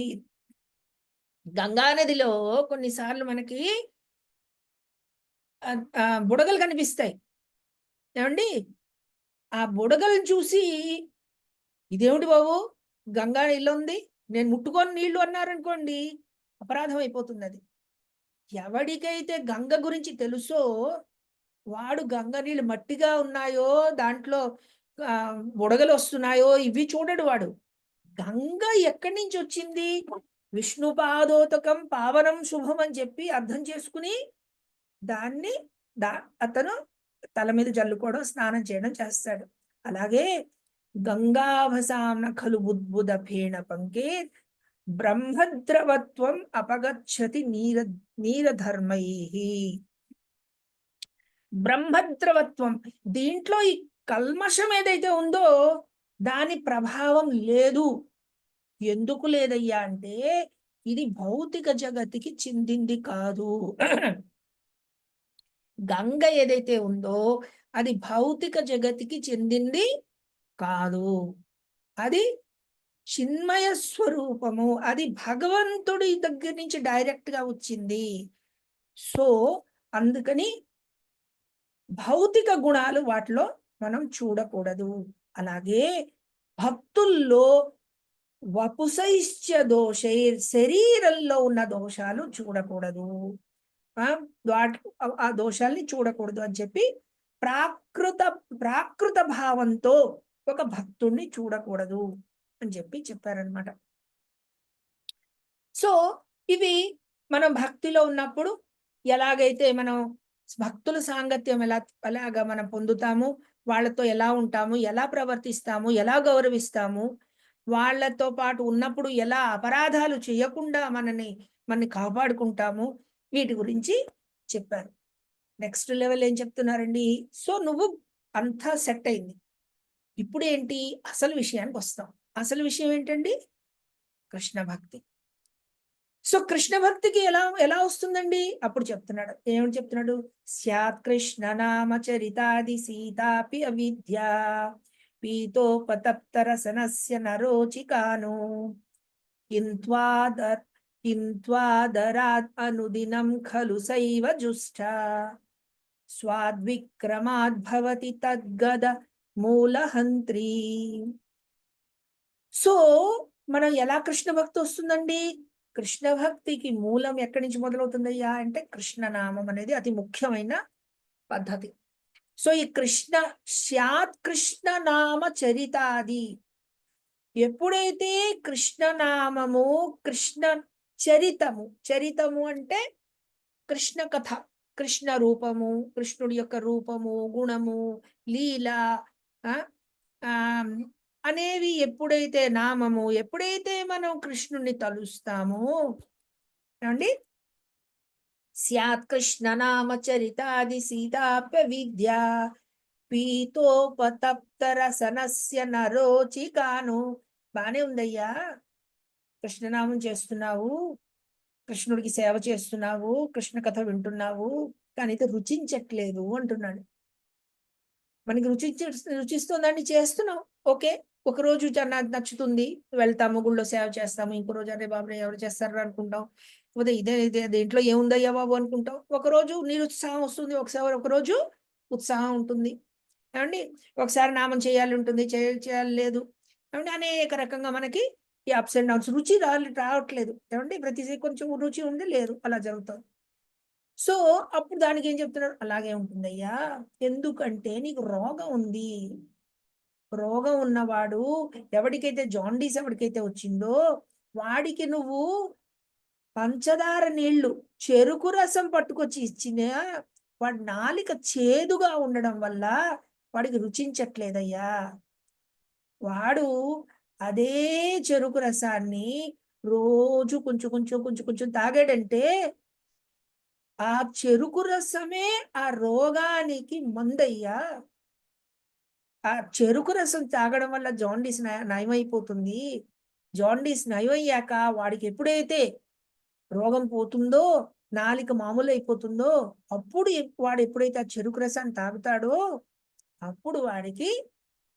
గంగా నదిలో కొన్నిసార్లు మనకి బుడగలు కనిపిస్తాయి. ఏవండీ? ఆ బుడగలను చూసి ఇదేమిటి బాబు! గంగా నీళ్ళుంది. నేను ముట్టుకోని నీళ్ళు అన్నారనుకోండి, అపరాధం అయిపోతుందది. ఎవడికైతే గంగ గురించి తెలుసో, వాడు గంగ నీళ్ళు మట్టిగా ఉన్నాయో, దాంట్లో బుడగలొస్తున్నాయో ఇవి చూడడు వాడు. గంగ ఎక్కడి నుంచొచ్చింది? విష్ణు పాదోదకం పావనం శుభం అని చెప్పి అర్థం చేసుకొని, దాన్ని దా అతను తల మీద జల్లుకోవడం, స్నానం చేయడం చేస్తాడు. అలాగే గంగాభసాన ఖలు బుద్బుద ఫేణ పంకే బ్రహ్మద్రవత్వం అపగచ్చతి నీరధర్మైః. బ్రహ్మద్రవత్వం. దీంట్లో ఈ కల్మషం ఏదైతే ఉందో దాని ప్రభావం లేదు. ఎందుకు లేదయ్యా అంటే ఇది భౌతిక జగతికి చెందింది కాదు. గంగ ఏదైతే ఉందో అది భౌతిక జగతికి చెందింది కాదు. అది చిన్మయ స్వరూపము. అది భగవంతుడి దగ్గర నుంచి డైరెక్ట్‌గా వచ్చింది. సో, అందుకని భౌతిక గుణాలు వాటిలో మనం చూడకూడదు. అలాగే భక్తుల్లో వపుసైశ్చ దోషైర్, శరీరంలో ఉన్న దోషాలు చూడకూడదు. ఆ! ఆ దోషాల్ని చూడకూడదు అని చెప్పి ప్రాకృత ప్రాకృత భావంతో ఒక భక్తుడిని చూడకూడదు అని చెప్పారనమాట. సో, ఇవి మనం భక్తిలో ఉన్నప్పుడు ఎలాగైతే మనం భక్తుల సాంగత్యం ఎలాగా మనం పొందుతాము, వాళ్ళతో ఎలా ఉంటాము, ఎలా ప్రవర్తిస్తాము, ఎలా గౌరవిస్తాము, వాళ్ళతో పాటు ఉన్నప్పుడు ఎలా అపరాధాలు చేయకుండా మనని కాపాడుకుంటాము, వీటి గురించి చెప్పారు. నెక్స్ట్ లెవెల్ ఏం చెప్తున్నారండి? సో, నువ్వు అంతా సెట్ అయింది. ఇప్పుడేంటి? అసలు విషయానికొస్తాం. అసలు విషయం ఏంటండి? కృష్ణ భక్తి. సో కృష్ణ భక్తికి ఎలా ఎలా వస్తుందండి? అప్పుడు చెప్తున్నాడు. ఏమని చెప్తున్నాడు? స్యాత్ కృష్ణ నామ చరితాది సీతాపి అవిద్య పీతోపతప్తరసనస్య నరోచికాను కింత్వాదర్ కింత్వాదరాద్ అనుదినం ఖలు సైవ జుష్ట స్వాద్విక్రమాద్భవతి తద్గద మూలహంత్రి. సో మనం ఎలా కృష్ణ భక్తి వస్తుందండి? కృష్ణ భక్తికి మూలం ఎక్కడి నుంచి మొదలవుతుందయ్యా అంటే కృష్ణనామం అనేది అతి ముఖ్యమైన పద్ధతి. సో ఈ స్యాత్ కృష్ణ నామ చరితాది, ఎప్పుడైతే కృష్ణనామము, కృష్ణ చరితము అంటే కృష్ణ కథ, కృష్ణ రూపము, కృష్ణుడి యొక్క రూపము, గుణము, లీల అనేవి ఎప్పుడైతే నామము, ఎప్పుడైతే మనం కృష్ణుని తలుస్తామో ఏమండి, స్యాత్ కృష్ణ నామ చరితాది సీతాప్య విద్య పీతోపతప్తరసనస్య నరోచికాను. బానే ఉందయ్యా, కృష్ణనామం చేస్తున్నావు, కృష్ణుడికి సేవ చేస్తున్నావు, కృష్ణ కథ వింటున్నావు, కానీ అయితే రుచించట్లేదు అంటున్నాడు. మనకి రుచిస్తుందండి, చేస్తున్నాం, ఓకే. ఒక రోజు నచ్చుతుంది, వెళ్తాము, గుళ్ళో సేవ చేస్తాము. ఇంకో రోజు అరే బాబు ఎవరు చేస్తారు అనుకుంటాం. పోతే ఇదే దేంట్లో ఏముందయ్యా బాబు అనుకుంటాం. ఒకరోజు నిరుత్సాహం వస్తుంది, ఒక రోజు ఉత్సాహం ఉంటుంది. ఏమండి, ఒకసారి నామం చేయాలి ఉంటుంది, చేయాలి లేదు. ఏమండి, అనేక రకంగా మనకి ఈ అప్స్ అండ్ డౌన్స్, రుచి రావట్లేదు. ఏమండి, ప్రతిదీ కొంచెం రుచి ఉంది, లేదు, అలా జరుగుతుంది. సో అప్పుడు దానికి ఏం చెప్తున్నారు? అలాగే ఉంటుందయ్యా, ఎందుకంటే నీకు రోగం ఉంది. రోగం ఉన్నవాడు, ఎవడికైతే జాండీస్ ఎవడికైతే వచ్చిందో వాడికి నువ్వు పంచదార నీళ్లు, చెరుకు రసం పట్టుకొచ్చి ఇచ్చిన వాడి నాలిక చేదుగా ఉండడం వల్ల వాడికి రుచించట్లేదయ్యా. వాడు అదే చెరుకు రసాన్ని రోజు కొంచెం తాగాడంటే ఆ చెరుకు రసమే ఆ రోగానికి మందయ్యా. ఆ చెరుకు రసం తాగడం వల్ల జాండీస్ నయమైపోతుంది. జాండీస్ నయమయ్యాక వాడికి ఎప్పుడైతే రోగం పోతుందో, నాలిక మామూలు అయిపోతుందో, అప్పుడు వాడు ఎప్పుడైతే ఆ చెరుకు రసాన్ని తాగుతాడో అప్పుడు వాడికి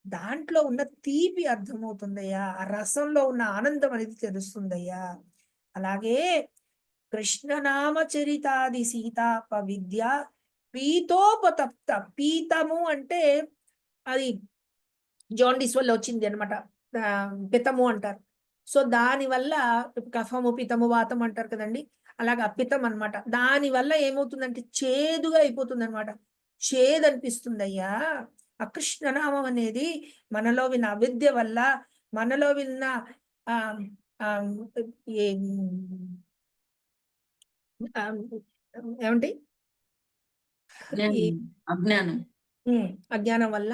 దాంట్లో ఉన్న తీపి అర్థమవుతుందయ్యా, ఆ రసంలో ఉన్న ఆనందం అనేది తెలుస్తుందయ్యా. అలాగే కృష్ణనామ చరితాది సీతాప విద్య పీతోపతప్త, పీతము అంటే అది జాండీస్ వల్ల వచ్చింది అనమాట, పితము అంటారు. సో దాని వల్ల కఫము, పితము, వాతం అంటారు కదండి, అలాగా పితం అనమాట. దాని వల్ల ఏమవుతుందంటే చేదుగా అయిపోతుంది అనమాట, చేదు అనిపిస్తుంది అయ్యా. అకృష్ణనామం అనేది మనలో విన్న అవిద్య వల్ల, మనలో విన్న ఆ ఏమంటే ఈ అజ్ఞానం, అజ్ఞానం వల్ల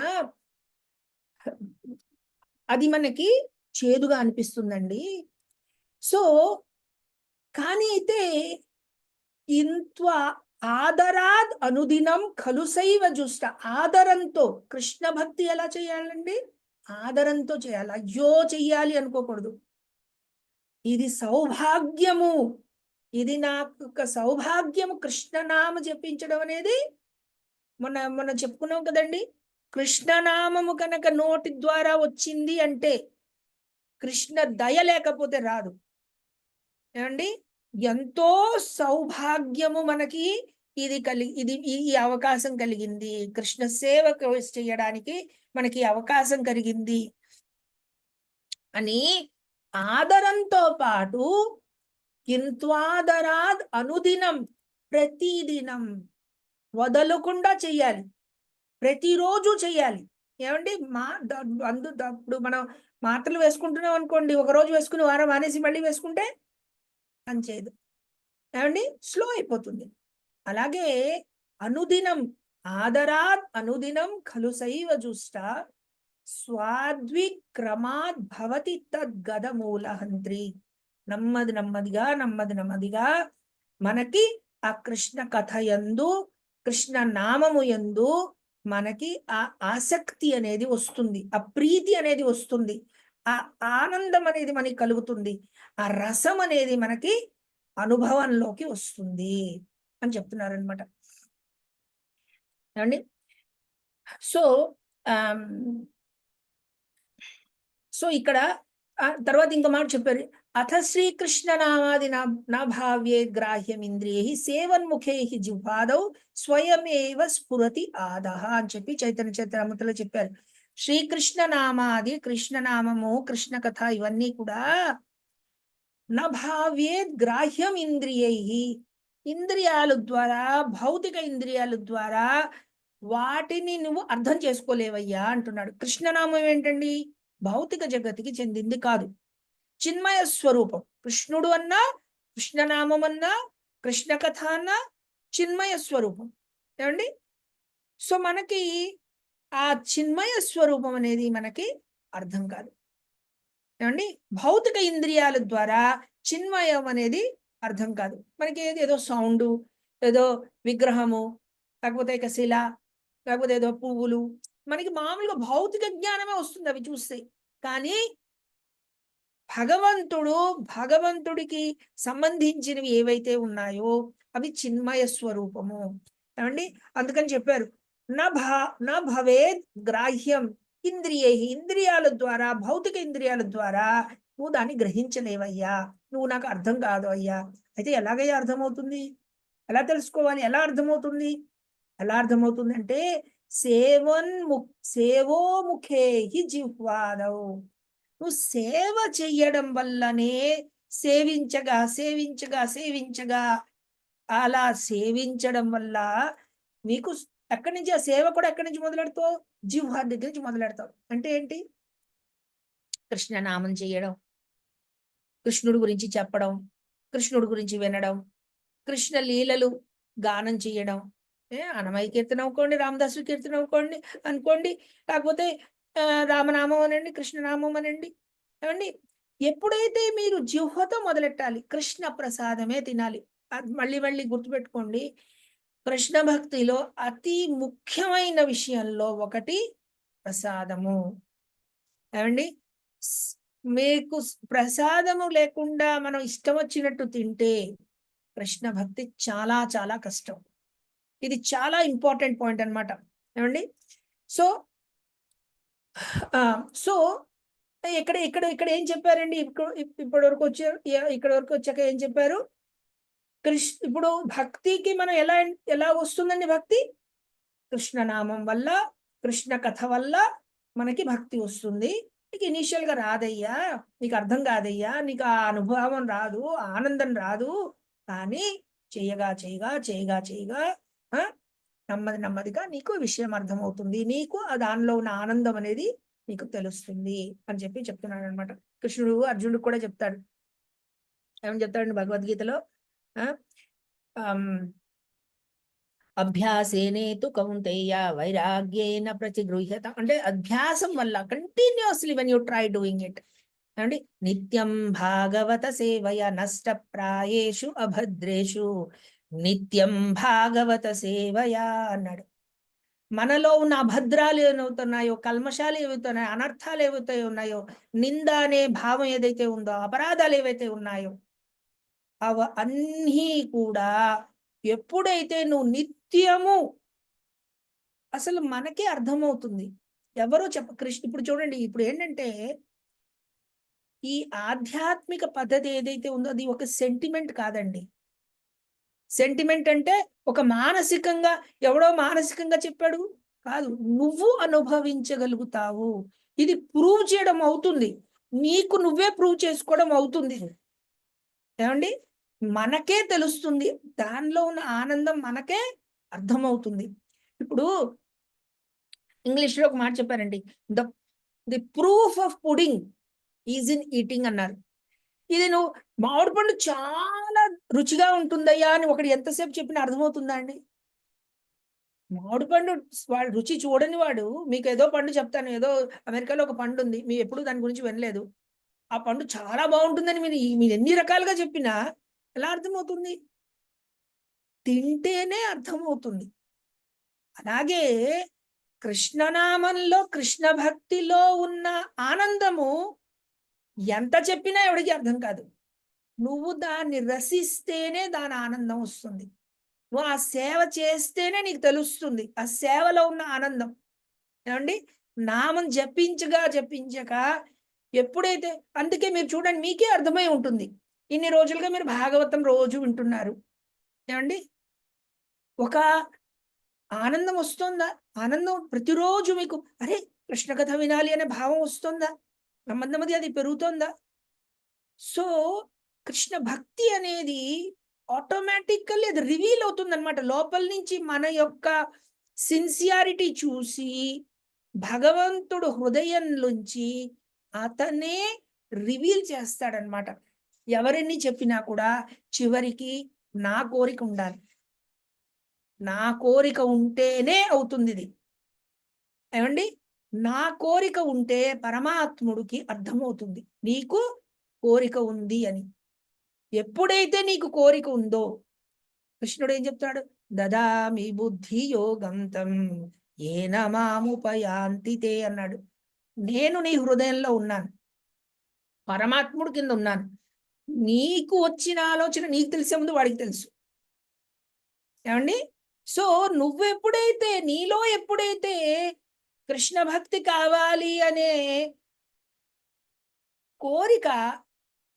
అది మనకి చేదుగా అనిపిస్తుందండి. సో కానీ అయితే ఇంత్వ ఆదరాద్ అనుదినం ఖలుసైవ జుష్ట, ఆదరంతో కృష్ణ భక్తి ఎలా చేయాలండి? ఆదరంతో చేయాలి, అయ్యో చెయ్యాలి అనుకోకూడదు. ఇది సౌభాగ్యము, ఇది నాకు సౌభాగ్యము కృష్ణనామ జపించడం అనేది. మొన్న చెప్పుకున్నాం కదండి, కృష్ణనామము కనుక నోటి ద్వారా వచ్చింది అంటే కృష్ణ దయ లేకపోతే రాదు. ఏమండి, ఎంతో సౌభాగ్యము మనకి ఇది ఈ అవకాశం కలిగింది, కృష్ణ సేవ చేయడానికి మనకి అవకాశం కలిగింది అని ఆదరంతో పాటు కింత్వాదరాద్ అనుదినం, ప్రతిదినం వదలకుండా చెయ్యాలి, ప్రతిరోజు చెయ్యాలి. ఏమండి, ఇప్పుడు మనం మాత్రలు వేసుకుంటున్నాం అనుకోండి, ఒక రోజు వేసుకుని వారం మానేసి మళ్ళీ వేసుకుంటే పనిచేయదు. ఏమండి, స్లో అయిపోతుంది. అలాగే అనుదినం ఆదరాత్ అనుదినం ఖలు సైవ జుష్ట స్వాద్విక్రమాద్ భవతి తద్గద మూలహంత్రి. నెమ్మదిగా మనకి ఆ కృష్ణ కథ యందు, కృష్ణ నామము యందు మనకి ఆ ఆసక్తి అనేది వస్తుంది, ఆ ప్రీతి అనేది వస్తుంది, ఆ ఆనందం అనేది మనకి కలుగుతుంది, ఆ రసం అనేది మనకి అనుభవంలోకి వస్తుంది అని చెప్తున్నారనమాట. ఏమండి? సో సో ఇక్కడ తర్వాత ఇంకో మాట చెప్పారు. అథ శ్రీకృష్ణ నామాది నా భావ్యే గ్రాహ్యం ఇంద్రియై సేవన్ముఖై జిహ్వాదౌ స్వయమేవ స్ఫురతి ఆదహ అని చెప్పి చైతన్య చరితామృతంలో చెప్పారు. శ్రీకృష్ణ నామాది, కృష్ణ నామము, కృష్ణ కథ ఇవన్నీ కూడా నా భావ్యే గ్రాహ్యం ఇంద్రియై, ఇంద్రియాల ద్వారా, భౌతిక ఇంద్రియాల ద్వారా వాటిని నువ్వు అర్థం చేసుకోలేవయ్యా అంటున్నాడు. కృష్ణనామం ఏంటండి? భౌతిక జగతికి చెందింది కాదు, చిన్మయ స్వరూపం. కృష్ణుడు అన్నా, కృష్ణనామం అన్నా, కృష్ణ కథ అన్నా చిన్మయ స్వరూపం. ఏమండి? సో మనకి ఆ చిన్మయ స్వరూపం అనేది మనకి అర్థం కాదు. ఏమండి? భౌతిక ఇంద్రియాల ద్వారా చిన్మయం అనేది అర్థం కాదు మనకి. ఏదో సౌండ్, ఏదో విగ్రహము, లేకపోతే ఇక శిల, లేకపోతే ఏదో పువ్వులు, మనకి మామూలుగా భౌతిక జ్ఞానమే వస్తుంది అవి చూస్తే. కానీ భగవంతుడికి సంబంధించినవి ఏవైతే ఉన్నాయో అవి చిన్మయ స్వరూపము. ఏమండి? అందుకని చెప్పారు, నా భవేద్ గ్రాహ్యం ఇంద్రియై, ఇంద్రియాల ద్వారా, భౌతిక ఇంద్రియాల ద్వారా నువ్వు దాన్ని గ్రహించలేవయ్యా, నువ్వు నాకు అర్థం కాదు అయ్యా. అయితే ఎలాగయ్యా అర్థమవుతుంది? ఎలా తెలుసుకోవాలి? ఎలా అర్థమవుతుంది? ఎలా అర్థమవుతుంది అంటే సేవోముఖే జిహ్వాదౌ, నువ్వు సేవ చెయ్యడం వల్లనే, సేవించగా సేవించగా సేవించగా అలా సేవించడం వల్ల మీకు ఎక్కడి నుంచి ఆ సేవ కూడా ఎక్కడి నుంచి మొదలెడతావు? జిహ్వ దగ్గర నుంచి మొదలెడతావు. అంటే ఏంటి? కృష్ణనామం చేయడం, కృష్ణుడి గురించి చెప్పడం, కృష్ణుడి గురించి వినడం, కృష్ణ లీలలు గానం చేయడం. అన్నమయ్య కీర్తన అనుకోండి, రామదాసు కీర్తన అనుకోండి, లేకపోతే రామనామం అనండి, కృష్ణనామం అనండి. ఏమండి? ఎప్పుడైతే మీరు జిహ్వతో మొదలెట్టాలి, కృష్ణ ప్రసాదమే తినాలి. అది మళ్ళీ మళ్ళీ గుర్తుపెట్టుకోండి. కృష్ణ భక్తిలో అతి ముఖ్యమైన విషయంలో ఒకటి ప్రసాదము. ఏమండి? మీకు ప్రసాదము లేకుండా మనం ఇష్టం వచ్చినట్టు తింటే కృష్ణ భక్తి చాలా చాలా కష్టం. ఇది చాలా ఇంపార్టెంట్ పాయింట్ అన్నమాట. ఏమండి? సో సో ఇక్కడ ఇక్కడ ఇక్కడ ఏం చెప్పారండి? ఇప్పటి వరకు ఇక్కడ వరకు వచ్చాక ఏం చెప్పారు? ఇప్పుడు భక్తికి మనం ఎలా వస్తుందండి భక్తి? కృష్ణనామం వల్ల, కృష్ణ కథ వల్ల మనకి భక్తి వస్తుంది. నీకు ఇనీషియల్ గా రాదయ్యా, నీకు అర్థం కాదయ్యా, నీకు ఆ అనుభవం రాదు, ఆనందం రాదు. కానీ చేయగా చేయగా చేయగా చేయగా నెమ్మదిగా నీకు విషయం అర్థమవుతుంది, నీకు దానిలో ఉన్న ఆనందం అనేది నీకు తెలుస్తుంది అని చెప్తున్నాడు అనమాట. కృష్ణుడు అర్జునుడు కూడా చెప్తాడు. ఏమని చెప్తాడండి భగవద్గీతలో? అభ్యాసేనేతు కౌంతేయ వైరాగ్యేన ప్రతిగృహ్యత. అంటే అభ్యాసం వల్ల, continuously when you try doing it. ఏమండి? నిత్యం భాగవత సేవయ నష్టప్రాయేషు అభద్రేషు నిత్యం భాగవత సేవయా అన్నాడు. మనలో ఉన్న అభద్రాలు ఏమవుతున్నాయో, కల్మషాలు ఏవైతున్నాయో, అనర్థాలు ఏవైతే ఉన్నాయో, నింద అనే భావం ఏదైతే ఉందో, అపరాధాలు ఏవైతే ఉన్నాయో అన్నీ కూడా ఎప్పుడైతే నువ్వు నిత్యము, అసలు మనకే అర్థమవుతుంది. ఎవరో ఇప్పుడు చూడండి, ఇప్పుడు ఏంటంటే ఈ ఆధ్యాత్మిక పద్ధతి ఏదైతే ఉందో అది ఒక సెంటిమెంట్ కాదండి. సెంటిమెంట్ అంటే ఒక మానసికంగా ఎవడో మానసికంగా చెప్పాడు కాదు, నువ్వు అనుభవించగలుగుతావు. ఇది ప్రూవ్ చేయడం అవుతుంది, నీకు నువ్వే ప్రూవ్ చేసుకోవడం అవుతుంది. ఏమండి? మనకే తెలుస్తుంది, దానిలో ఉన్న ఆనందం మనకే అర్థమవుతుంది. ఇప్పుడు ఇంగ్లీష్లో ఒక మాట చెప్పారండి, the proof of pudding is in eating అన్నారు. ఇది నువ్వు మామిడి పండు చాలా రుచిగా ఉంటుందయ్యా అని ఒకటి ఎంతసేపు చెప్పినా అర్థమవుతుందా అండి? మామిడి పండు వాడు రుచి చూడని వాడు, మీకు ఏదో పండు చెప్తాను, ఏదో అమెరికాలో ఒక పండు ఉంది, మీరు ఎప్పుడు దాని గురించి వినలేదు, ఆ పండు చాలా బాగుంటుందని మీరు ఎన్ని రకాలుగా చెప్పినా ఎలా అర్థమవుతుంది? తింటేనే అర్థమవుతుంది. అలాగే కృష్ణనామంలో, కృష్ణ భక్తిలో ఉన్న ఆనందము ఎంత చెప్పినా ఎవడికి అర్థం కాదు. నువ్వు దాన్ని రసిస్తేనే దాని ఆనందం వస్తుంది. నువ్వు ఆ సేవ చేస్తేనే నీకు తెలుస్తుంది ఆ సేవలో ఉన్న ఆనందం. ఏవండి? నామం జపించక ఎప్పుడైతే అందుకే మీరు చూడండి మీకే అర్థమై ఉంటుంది. ఇన్ని రోజులుగా మీరు భాగవతం రోజు వింటున్నారు. ఏవండి? ఒక ఆనందం వస్తుందా? ఆనందం ప్రతిరోజు మీకు అరే! కృష్ణ కథ వినాలి అనే భావం వస్తుందా? నెమ్మది అది పెరుగుతోందా? సో, కృష్ణ భక్తి అనేది ఆటోమేటికల్లీ అది రివీల్ అవుతుందనమాట. లోపల నుంచి మన యొక్క సిన్సియారిటీ చూసి, భగవంతుడు హృదయంలోంచి అతనే రివీల్ చేస్తాడనమాట. ఎవరెన్ని చెప్పినా కూడా చివరికి నా కోరిక ఉండాలి. నా కోరిక ఉంటేనే అవుతుందిది. ఏవండి? నా కోరిక ఉంటే పరమాత్ముడికి అర్థమవుతుంది. నీకు కోరిక ఉంది అని. ఎప్పుడైతే నీకు కోరిక ఉందో, కృష్ణుడు ఏం చెప్తాడు? దదామి బుద్ధి యోగం తం ఏన మాముపయాంతి తే అన్నాడు. నేను నీ హృదయంలో ఉన్నాను. పరమాత్ముడి కింద ఉన్నాను. నీకు వచ్చిన ఆలోచన నీకు తెలిసే ముందు వాడికి తెలుసు. ఏవండి? సో, నువ్వెప్పుడైతే నీలో ఎప్పుడైతే కృష్ణ భక్తి కావాలి అనే కోరిక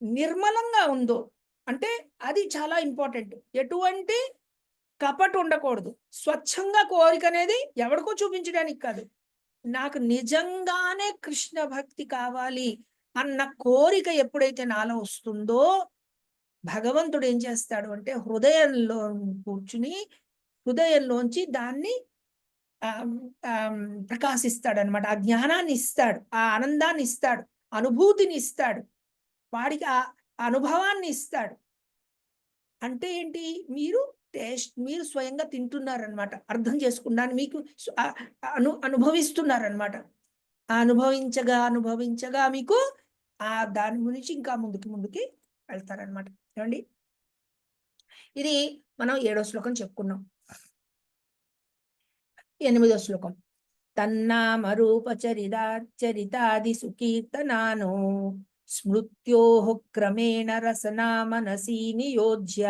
నిర్మలంగా ఉందో, అంటే అది చాలా ఇంపార్టెంట్. ఎటువంటి కపట ఉండకూడదు. స్వచ్ఛంగా కోరికనేది ఎవడికో చూపించడానికి కాదు. నాకు నిజంగానే కృష్ణ భక్తి కావాలి అన్న కోరిక ఎప్పుడైతే నాలో వస్తుందో, భగవంతుడు ఏం చేస్తాడు అంటే హృదయంలో కూర్చుని, హృదయంలోంచి దాన్ని ఆహ్, ఆహ్, ప్రకాశిస్తాడనమాట. ఆ జ్ఞానాన్ని ఇస్తాడు. ఆ ఆనందాన్ని ఇస్తాడు. అనుభూతిని ఇస్తాడు. వాడికి ఆ అనుభవాన్ని ఇస్తాడు. అంటే ఏంటి? మీరు స్వయంగా తింటున్నారనమాట. అర్థం చేసుకున్నాను. మీకు అనుభవిస్తున్నారనమాట. అనుభవించగా మీకు దాని గురించి ఇంకా ముందుకి వెళ్తారనమాట. ఏవండి? ఇది మనం 7వ శ్లోకం చెప్పుకున్నాం. 8వ శ్లోకం. చరితాది సుకీర్తనానో స్మృత్యోః క్రమేణ రసనా మనసి నియోజ్య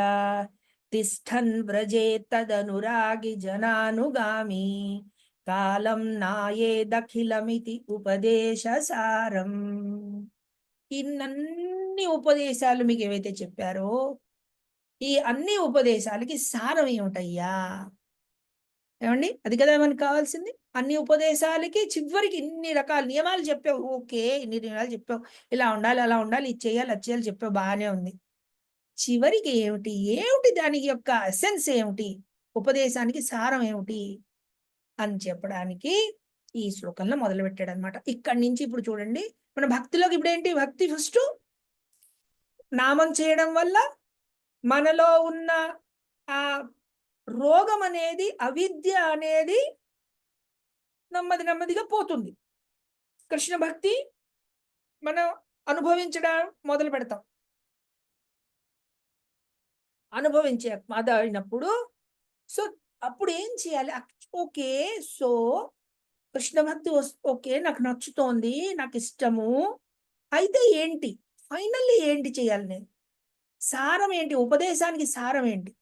తిష్టన్ వ్రజేత్తదనురాగి జనానుగామి కాలం నాయేదఖిలమితి ఉపదేశసారం. ఇన్నన్ని ఉపదేశాలు మీకు ఏవైతే చెప్పారో, ఈ అన్ని ఉపదేశాలకి సారం ఏమిటయ్యా? ఏవండి? అది కదా మనకు కావాల్సింది. అన్ని ఉపదేశాలకి చివరికి ఇన్ని రకాల నియమాలు చెప్పావు. ఓకే. ఇన్ని నియమాలు చెప్పావు. ఇలా ఉండాలి, అలా ఉండాలి, ఇది చేయాలి, అది చేయాలి చెప్పావు బానే ఉంది. చివరికి ఏమిటి? ఏమిటి దాని యొక్క ఎసెన్స్ ఏమిటి? ఉపదేశానికి సారం ఏమిటి? అని చెప్పడానికి ఈ శ్లోకంలో మొదలుపెట్టాడనమాట. ఇక్కడి నుంచి ఇప్పుడు చూడండి, మన భక్తిలోకి ఇప్పుడేంటి? భక్తి ఫస్టు నామం చేయడం వల్ల మనలో ఉన్న ఆ రోగం అనేది, అవిద్య అనేది నెమ్మదిగా పోతుంది. కృష్ణ భక్తి మనం అనుభవించడం మొదలు పెడతాం. అనుభవించే అదయినప్పుడు సో, అప్పుడు ఏం చేయాలి? ఓకే. సో, కృష్ణ భక్తి ఓకే. నాకు నచ్చుతోంది. నాకిష్టము. అయితే ఏంటి? ఫైనల్లీ ఏంటి చేయాలి నేను? సారం ఏంటి? ఉపదేశానికి సారం ఏంటి?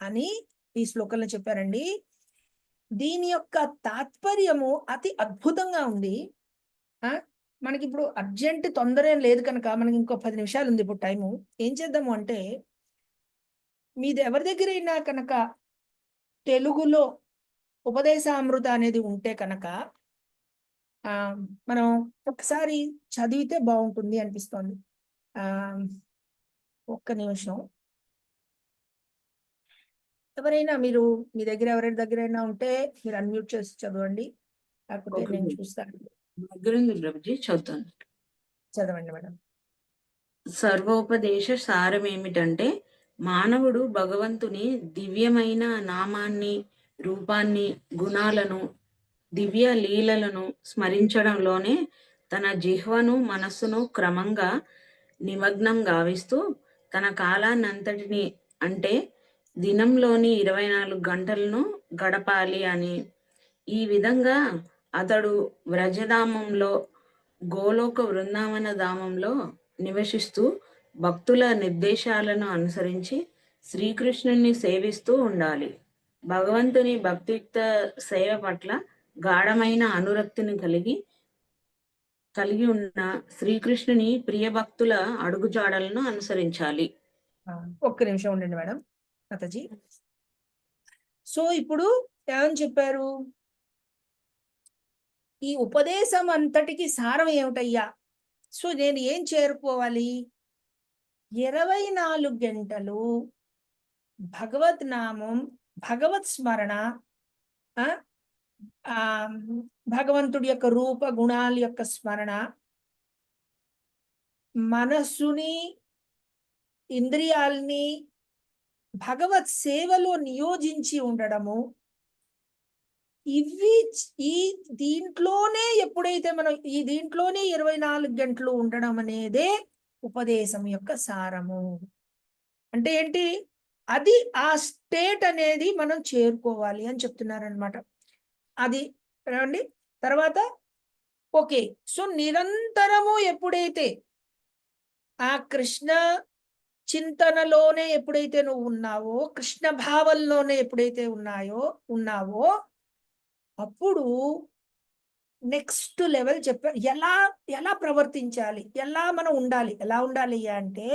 అని ఈ శ్లోకంలో చెప్పారండి. దీని యొక్క తాత్పర్యము అతి అద్భుతంగా ఉంది. ఆ! మనకిప్పుడు అర్జెంట్ తొందర ఏం లేదు కనుక మనకి ఇంకో 10 నిమిషాలు ఉంది ఇప్పుడు టైము. ఏం చేద్దాము అంటే, మీది ఎవరి దగ్గరైనా కనుక తెలుగులో ఉపదేశామృత అనేది ఉంటే కనుక మనం ఒకసారి చదివితే బావుంటుంది అనిపిస్తోంది. ఆహ్, ఒక్క నిమిషం. ఎవరైనా మీ దగ్గర ఎవరి దగ్గరైనా ఉంటే మీరు అన్‌మ్యూట్ చేసి చదవండి. లేకపోతే ఓకే. నేను చూస్తాను. నా దగ్గరుంది ప్రభుజీ చదువుతాను. చదవండి మేడం. సర్వోపదేశ సారమేమిటంటే, మానవుడు భగవంతుని దివ్యమైన నామాన్ని, రూపాన్ని, గుణాలను, దివ్య లీలలను స్మరించడంలోనే తన జిహ్వను, మనస్సును క్రమంగా నిమగ్నం గావిస్తూ, తన కాలాన్నంతటిని అంటే దినంలోని 24 గంటలను గడపాలి అని. ఈ విధంగా అతడు వ్రజధామంలో, గోలోక వృందావన ధామంలో నివసిస్తూ భక్తుల నిర్దేశాలను అనుసరించి శ్రీకృష్ణుని సేవిస్తూ ఉండాలి. భగవంతుని భక్తియుక్త సేవ పట్ల గాఢమైన అనురక్తిని కలిగి ఉన్న శ్రీకృష్ణుని ప్రియ భక్తుల అడుగుజాడలను అనుసరించాలి. ఒక్క నిమిషం ఉండండి మేడం మాతాజీ. సో ఇప్పుడు ఏమని చెప్పారు? ఈ ఉపదేశం అంతటికి సారం ఏమిటయ్యా? సో నేను ఏం చేరుకోవాలి? 24 గంటలు భగవత్ నామం, భగవత్ స్మరణ, భగవంతుడి యొక్క రూప గుణాల యొక్క స్మరణ, మనస్సుని ఇంద్రియాల్ని భగవత్ సేవలో నియోజించి ఉండడము, ఇవి దీంట్లోనే ఎప్పుడైతే మనం దీంట్లోనే 24 గంటలు ఉండడం అనేదే ఉపదేశం యొక్క సారము. అంటే ఏంటి? అది ఆ స్టేట్ అనేది మనం చేరుకోవాలి అని చెప్తున్నారనమాట. అది ఏమండి? తర్వాత ఓకే. సో నిరంతరము ఎప్పుడైతే ఆ కృష్ణ చింతనలోనే ఎప్పుడైతే నువ్వు ఉన్నావో, కృష్ణ భావంలోనే ఎప్పుడైతే ఉన్నావో అప్పుడు నెక్స్ట్ లెవెల్ చెప్పారు. ఎలా ప్రవర్తించాలి, ఎలా మనం ఉండాలి, ఎలా ఉండాలి అంటే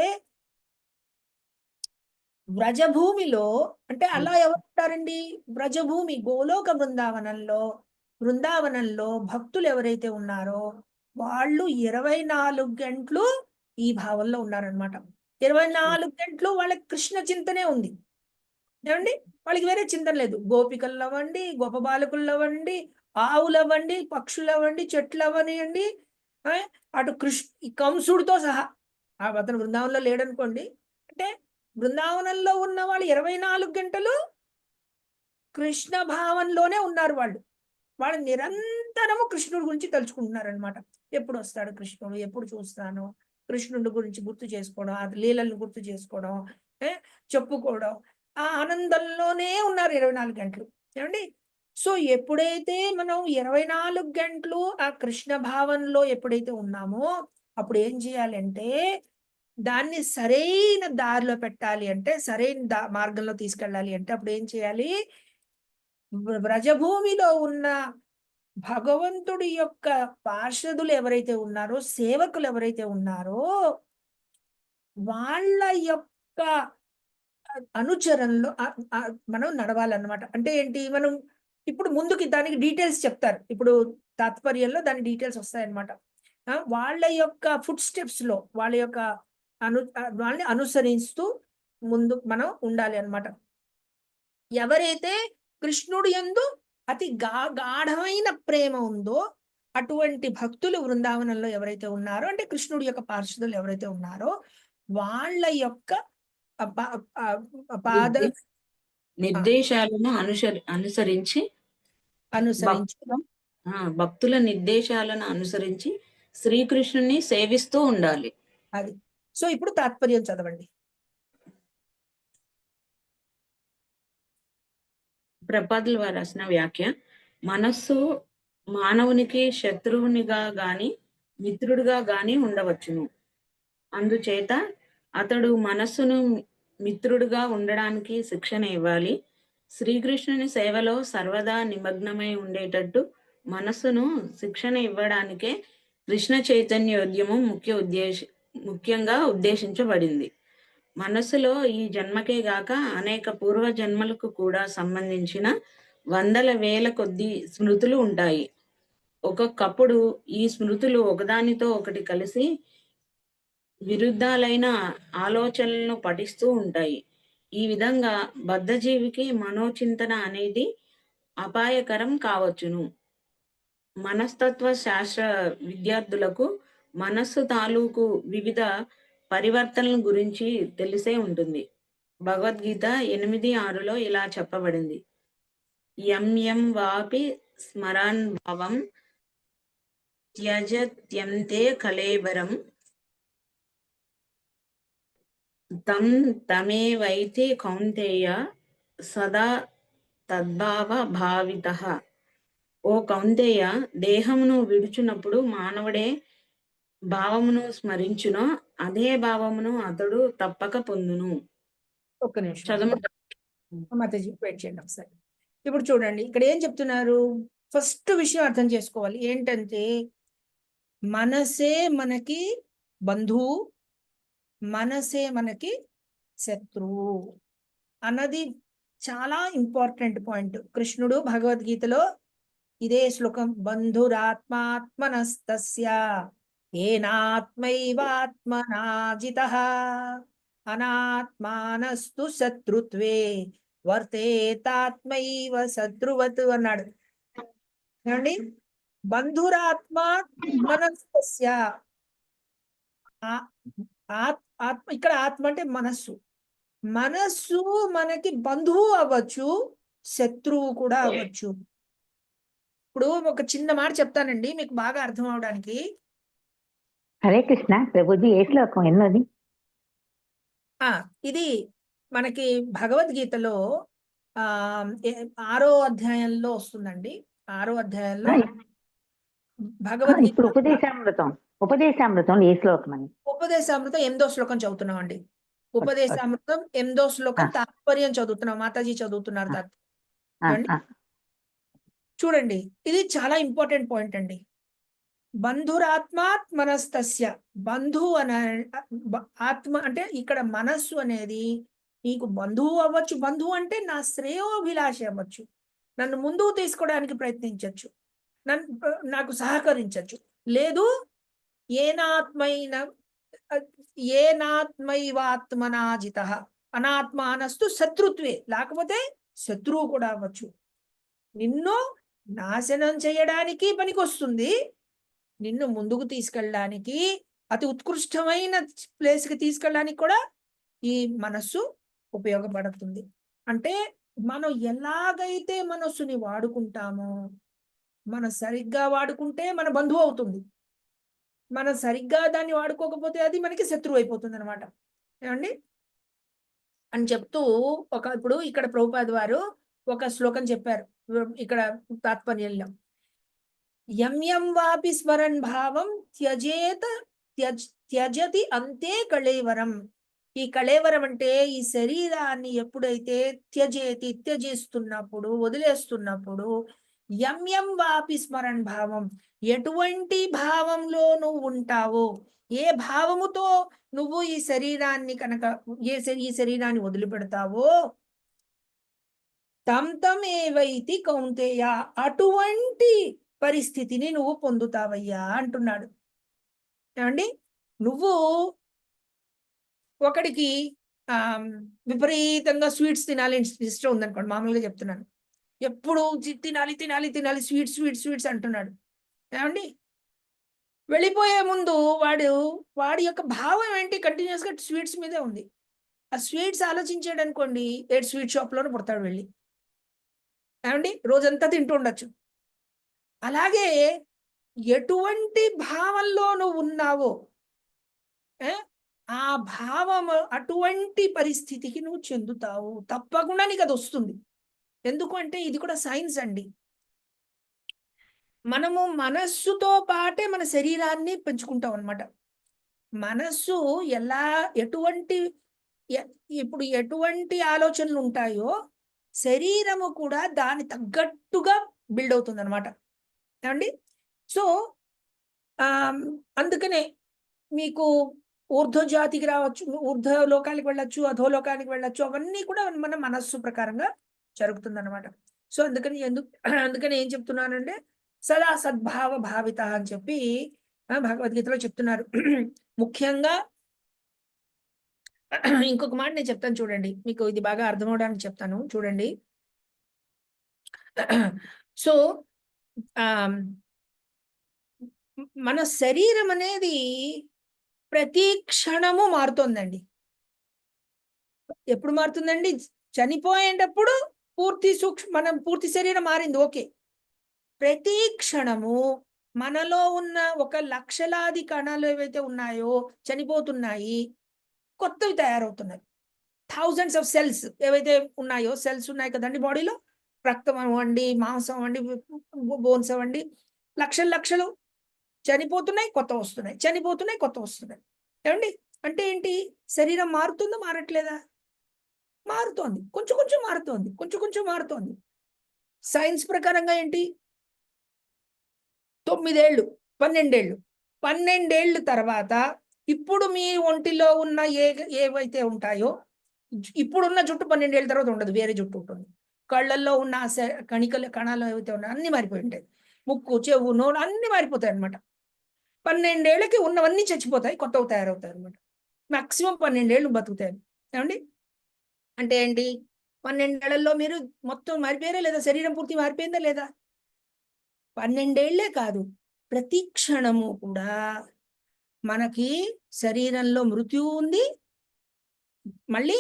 వ్రజభూమిలో, అంటే అలా ఎవరు ఉంటారండి? వ్రజభూమి గోలోక బృందావనంలో భక్తులు ఎవరైతే ఉన్నారో వాళ్ళు 24 గంటలు ఈ భావంలో ఉన్నారనమాట. 24 గంటలు వాళ్ళకి కృష్ణ చింతనే ఉంది. ఏమండి? వాళ్ళకి వేరే చింతన లేదు. గోపికలు అవ్వండి, గోప బాలకులు అవ్వండి, ఆవులు అవ్వండి, పక్షులు అవ్వండి, చెట్లు అవ్వనియండి, అటు కంసుడితో సహా. అతను బృందావనంలో లేడనుకోండి, అంటే బృందావనంలో ఉన్న వాళ్ళు 24 గంటలు కృష్ణ భావంలోనే ఉన్నారు. వాళ్ళు నిరంతరము కృష్ణుడి గురించి తలుచుకుంటున్నారనమాట. ఎప్పుడు వస్తాడు కృష్ణుడు, ఎప్పుడు చూస్తాను, కృష్ణుడి గురించి గుర్తు చేసుకోవడం, ఆ లీలలను గుర్తు చేసుకోవడం, చెప్పుకోవడం, ఆ ఆనందంలోనే ఉన్నారు 24 గంటలు. ఏమండి? సో ఎప్పుడైతే మనం 24 గంటలు ఆ కృష్ణ భావంలో ఎప్పుడైతే ఉన్నామో అప్పుడు ఏం చేయాలంటే దాన్ని సరైన దారిలో పెట్టాలి అంటే, సరైన మార్గంలో తీసుకెళ్ళాలి అంటే అప్పుడు ఏం చేయాలి? వ్రజభూమిలో ఉన్న భగవంతుడి యొక్క పార్షదులు ఎవరైతే ఉన్నారో, సేవకులు ఎవరైతే ఉన్నారో వాళ్ళ యొక్క అనుచరణలో మనం నడవాలన్నమాట. అంటే ఏంటి? మనం ఇప్పుడు ముందుకి దానికి డీటెయిల్స్ చెప్తారు. ఇప్పుడు తాత్పర్యంలో దాని డీటెయిల్స్ వస్తాయన్నమాట. వాళ్ళ యొక్క ఫుట్ స్టెప్స్ లో వాళ్ళని అనుసరిస్తూ ముందు మనం ఉండాలి అన్నమాట. ఎవరైతే కృష్ణుడు యందు అతి గాఢమైన ప్రేమ ఉందో అటువంటి భక్తులు బృందావనంలో ఎవరైతే ఉన్నారో, అంటే కృష్ణుడి యొక్క పార్షదులు ఎవరైతే ఉన్నారో వాళ్ళ యొక్క పాద నిర్దేశాలను అనుసరించి భక్తుల నిర్దేశాలను అనుసరించి శ్రీకృష్ణుని సేవిస్తూ ఉండాలి. అది. సో ఇప్పుడు తాత్పర్యం చదవండి. ప్రపాదుల వారు రాసిన వ్యాఖ్య. మనస్సు మానవునికి శత్రువునిగా గాని మిత్రుడిగా గాని ఉండవచ్చును. అందుచేత అతడు మనస్సును మిత్రుడిగా ఉండడానికి శిక్షణ ఇవ్వాలి. శ్రీకృష్ణుని సేవలో సర్వదా నిమగ్నమై ఉండేటట్టు మనస్సును శిక్షణ ఇవ్వడానికే కృష్ణ చైతన్యోద్యమం ముఖ్యంగా ఉద్దేశించబడింది. మనస్సులో ఈ జన్మకే గాక అనేక పూర్వ జన్మలకు కూడా సంబంధించిన వందల వేల కొద్ది స్మృతులు ఉంటాయి. ఒక్కొక్కప్పుడు ఈ స్మృతులు ఒకదానితో ఒకటి కలిసి విరుద్ధాలైన ఆలోచనలను పఠిస్తూ ఉంటాయి. ఈ విధంగా బద్ధజీవికి మనోచింతన అనేది అపాయకరం కావచ్చును. మనస్తత్వ శాస్త్ర విద్యార్థులకు మనస్సు తాలూకు వివిధ పరివర్తనల గురించి తెలిసే ఉంటుంది. భగవద్గీత 8:6లో ఇలా చెప్పబడింది. యం వాపి స్మరాన్ భావం త్యజత్యంతే కళేబరం తమేవైతే కౌంతేయ సదా తద్భావ భావితః. ఓ కౌంతేయ, దేహమును విడుచున్నప్పుడు మానవుడే భావమును స్మరించునో అదే భావమును అతడు తప్పక పొందును. ఒక్క నిమిషం చదవండి. మాతాజీ వెయిట్ చేయండి ఒకసారి. ఇప్పుడు చూడండి ఇక్కడ ఏం చెప్తున్నారు. ఫస్ట్ విషయం అర్థం చేసుకోవాలి ఏంటంటే మనసే మనకి బంధువు, మనసే మనకి శత్రువు అన్నది చాలా ఇంపార్టెంట్ పాయింట్. కృష్ణుడు భగవద్గీతలో ఇదే శ్లోకం బంధురాత్మాత్మనస్తస్య ఏనాత్మైవాత్మనా జితః అనాత్మానస్తు శత్రుత్వే వర్తేతాత్మైవ శత్రువత్ అన్నాడు. ఏమండి బంధురాత్మ మనస్తస్య ఆత్మ ఇక్కడ ఆత్మ అంటే మనస్సు. మనస్సు మనకి బంధువు అవ్వచ్చు, శత్రువు కూడా అవ్వచ్చు. ఇప్పుడు ఒక చిన్న మాట చెప్తానండి మీకు బాగా అర్థం అవడానికి. హరే కృష్ణ ప్రభుజీ ఏ శ్లోకం ఎన్నోది? ఇది మనకి భగవద్గీతలో ఆ 6వ అధ్యాయంలో వస్తుందండి. 6వ అధ్యాయంలో భగవద్గీత ఇప్పుడు ఉపదేశామృతంలో ఏ శ్లోకం అని? ఉపదేశామృతం 8వ శ్లోకం చదువుతున్నాం అండి. ఉపదేశామృతం 8వ శ్లోకం తాత్పర్యం చదువుతున్నాం. మాతాజీ చదువుతున్నారు తాత్పర్యం. చూడండి ఇది చాలా ఇంపార్టెంట్ పాయింట్ అండి. బంధురాత్మాత్ మనస్తస్య బంధు అనే ఆత్మ అంటే ఇక్కడ మనస్సు అనేది నీకు బంధువు అవ్వచ్చు. బంధువు అంటే నా శ్రేయోభిలాషి అవ్వచ్చు, నన్ను ముందుకు తీసుకోవడానికి ప్రయత్నించవచ్చు, నాకు సహకరించవచ్చు. లేదు ఏనాత్మైవాత్మనాజిత అనాత్మానస్తు శత్రుత్వే లేకపోతే శత్రువు కూడా అవ్వచ్చు. నిన్ను నాశనం చేయడానికి పనికొస్తుంది, నిన్ను ముందుకు తీసుకెళ్ళడానికి అతి ఉత్కృష్టమైన ప్లేస్కి తీసుకెళ్ళడానికి కూడా ఈ మనస్సు ఉపయోగపడుతుంది. అంటే మనం ఎలాగైతే మనస్సుని వాడుకుంటామో మనం సరిగ్గా వాడుకుంటే మన బంధువు అవుతుంది, మనం సరిగ్గా దాన్ని వాడుకోకపోతే అది మనకి శత్రువు అయిపోతుంది అనమాట. ఏమండి అని చెప్తూ ఇప్పుడు ఇక్కడ ప్రభుపాద వారు ఒక శ్లోకం చెప్పారు ఇక్కడ తాత్పర్యంలో. యం వాపి స్మరన్ భావం త్యజతి అంతే కళేవరం. ఈ కళేవరం అంటే ఈ శరీరాన్ని ఎప్పుడైతే త్యజిస్తున్నప్పుడు వదిలేస్తున్నప్పుడు యం వాపి స్మరన్ భావం ఎటువంటి భావంలో నువ్వు ఉంటావో, ఏ భావముతో నువ్వు ఈ శరీరాన్ని కనుక ఈ శరీరాన్ని వదిలిపెడతావో తం ఏవైతి కౌంతేయ అటువంటి పరిస్థితిని నువ్వు పొందుతావయ్యా అంటున్నాడు. ఏమండి నువ్వు ఒకడికి విపరీతంగా స్వీట్స్ తినాలి ఇష్టం ఉందనుకోండి, మామూలుగా చెప్తున్నాను, ఎప్పుడు తినాలి తినాలి తినాలి స్వీట్స్ అంటున్నాడు. ఏమండి వెళ్ళిపోయే ముందు వాడి యొక్క భావం ఏంటి, కంటిన్యూస్ గా స్వీట్స్ మీదే ఉంది. ఆ స్వీట్స్ ఆలోచించాడు అనుకోండి 8 స్వీట్ షాప్లోనే పుడతాడు వెళ్ళి. ఏమండి రోజంతా తింటూ ఉండొచ్చు. అలాగే ఎటువంటి భావంలో నువ్వు ఉన్నావో ఆ భావం అటువంటి పరిస్థితికి నువ్వు చెందుతావు, తప్పకుండా నీకు అది వస్తుంది. ఎందుకంటే ఇది కూడా సైన్స్ అండి. మనము మనస్సుతో పాటే మన శరీరాన్ని పెంచుకుంటాం అనమాట. మనస్సు ఇప్పుడు ఎటువంటి ఆలోచనలు ఉంటాయో శరీరము కూడా దాని తగ్గట్టుగా బిల్డ్ అవుతుంది అనమాట. ఏమండి సో అందుకనే మీకు ఊర్ధ్వజాతికి రావచ్చు, ఊర్ధ్వలోకానికి వెళ్ళొచ్చు, అధోలోకానికి వెళ్ళొచ్చు, అవన్నీ కూడా మన మనస్సు ప్రకారంగా జరుగుతుంది అనమాట. సో అందుకని ఏం చెప్తున్నానంటే సదా సద్భావ భావిత అని చెప్పి భగవద్గీతలో చెప్తున్నారు. ముఖ్యంగా ఇంకొక మాట నేను చెప్తాను చూడండి, మీకు ఇది బాగా అర్థం అవడానికి చెప్తాను చూడండి. సో మన శరీరం అనేది ప్రతి క్షణము మారుతోందండి. ఎప్పుడు మారుతుందండి? చనిపోయేటప్పుడు మనం పూర్తి శరీరం మారింది, ఓకే. ప్రతి క్షణము మనలో ఉన్న ఒక లక్షలాది కణాలు ఏవైతే ఉన్నాయో చనిపోతున్నాయి, కొత్తవి తయారవుతున్నాయి. థౌజండ్స్ ఆఫ్ సెల్స్ ఏవైతే ఉన్నాయో, సెల్స్ ఉన్నాయి కదండి బాడీలో, రక్తం అవ్వండి, మాంసం అవ్వండి, బోన్స్ అవ్వండి, లక్షలు చనిపోతున్నాయి, కొత్త వస్తున్నాయి, చనిపోతున్నాయి, కొత్త వస్తున్నాయి. ఏమండి? అంటే ఏంటి? శరీరం మారుతుందా మారట్లేదా? మారుతోంది. కొంచెం కొంచెం మారుతోంది. కొంచెం కొంచెం మారుతోంది. సైన్స్ ప్రకారంగా ఏంటి? 9 ఏళ్ళు, 12 ఏళ్ళు. 12 ఏళ్ళు తర్వాత ఇప్పుడు మీ ఒంటిలో ఉన్న ఏవైతే ఉంటాయో, ఇప్పుడున్న జుట్టు 12 ఏళ్ళ తర్వాత ఉండదు. వేరే జుట్టు ఉంటుంది. కళ్ళల్లో ఉన్న కణాలు ఏవైతే ఉన్నాయో అన్నీ మారిపోయి ఉంటాయి. ముక్కు, చెవు, నోరు అన్నీ మారిపోతాయన్నమాట. 12 ఏళ్ళకి ఉన్నవన్నీ చచ్చిపోతాయి. కొత్తవి తయారవుతాయన్నమాట. మాక్సిమం 12 ఏళ్ళు బతుకుతాయి. ఏమండి? అంటే ఏంటి? 12 ఏళ్లలో మీరు మొత్తం మారిపోయారా లేదా? శరీరం పూర్తి మారిపోయిందా లేదా? 12 ఏళ్లే కాదు. ప్రతి క్షణము కూడా మనకి శరీరంలో మృత్యువు ఉంది. మళ్ళీ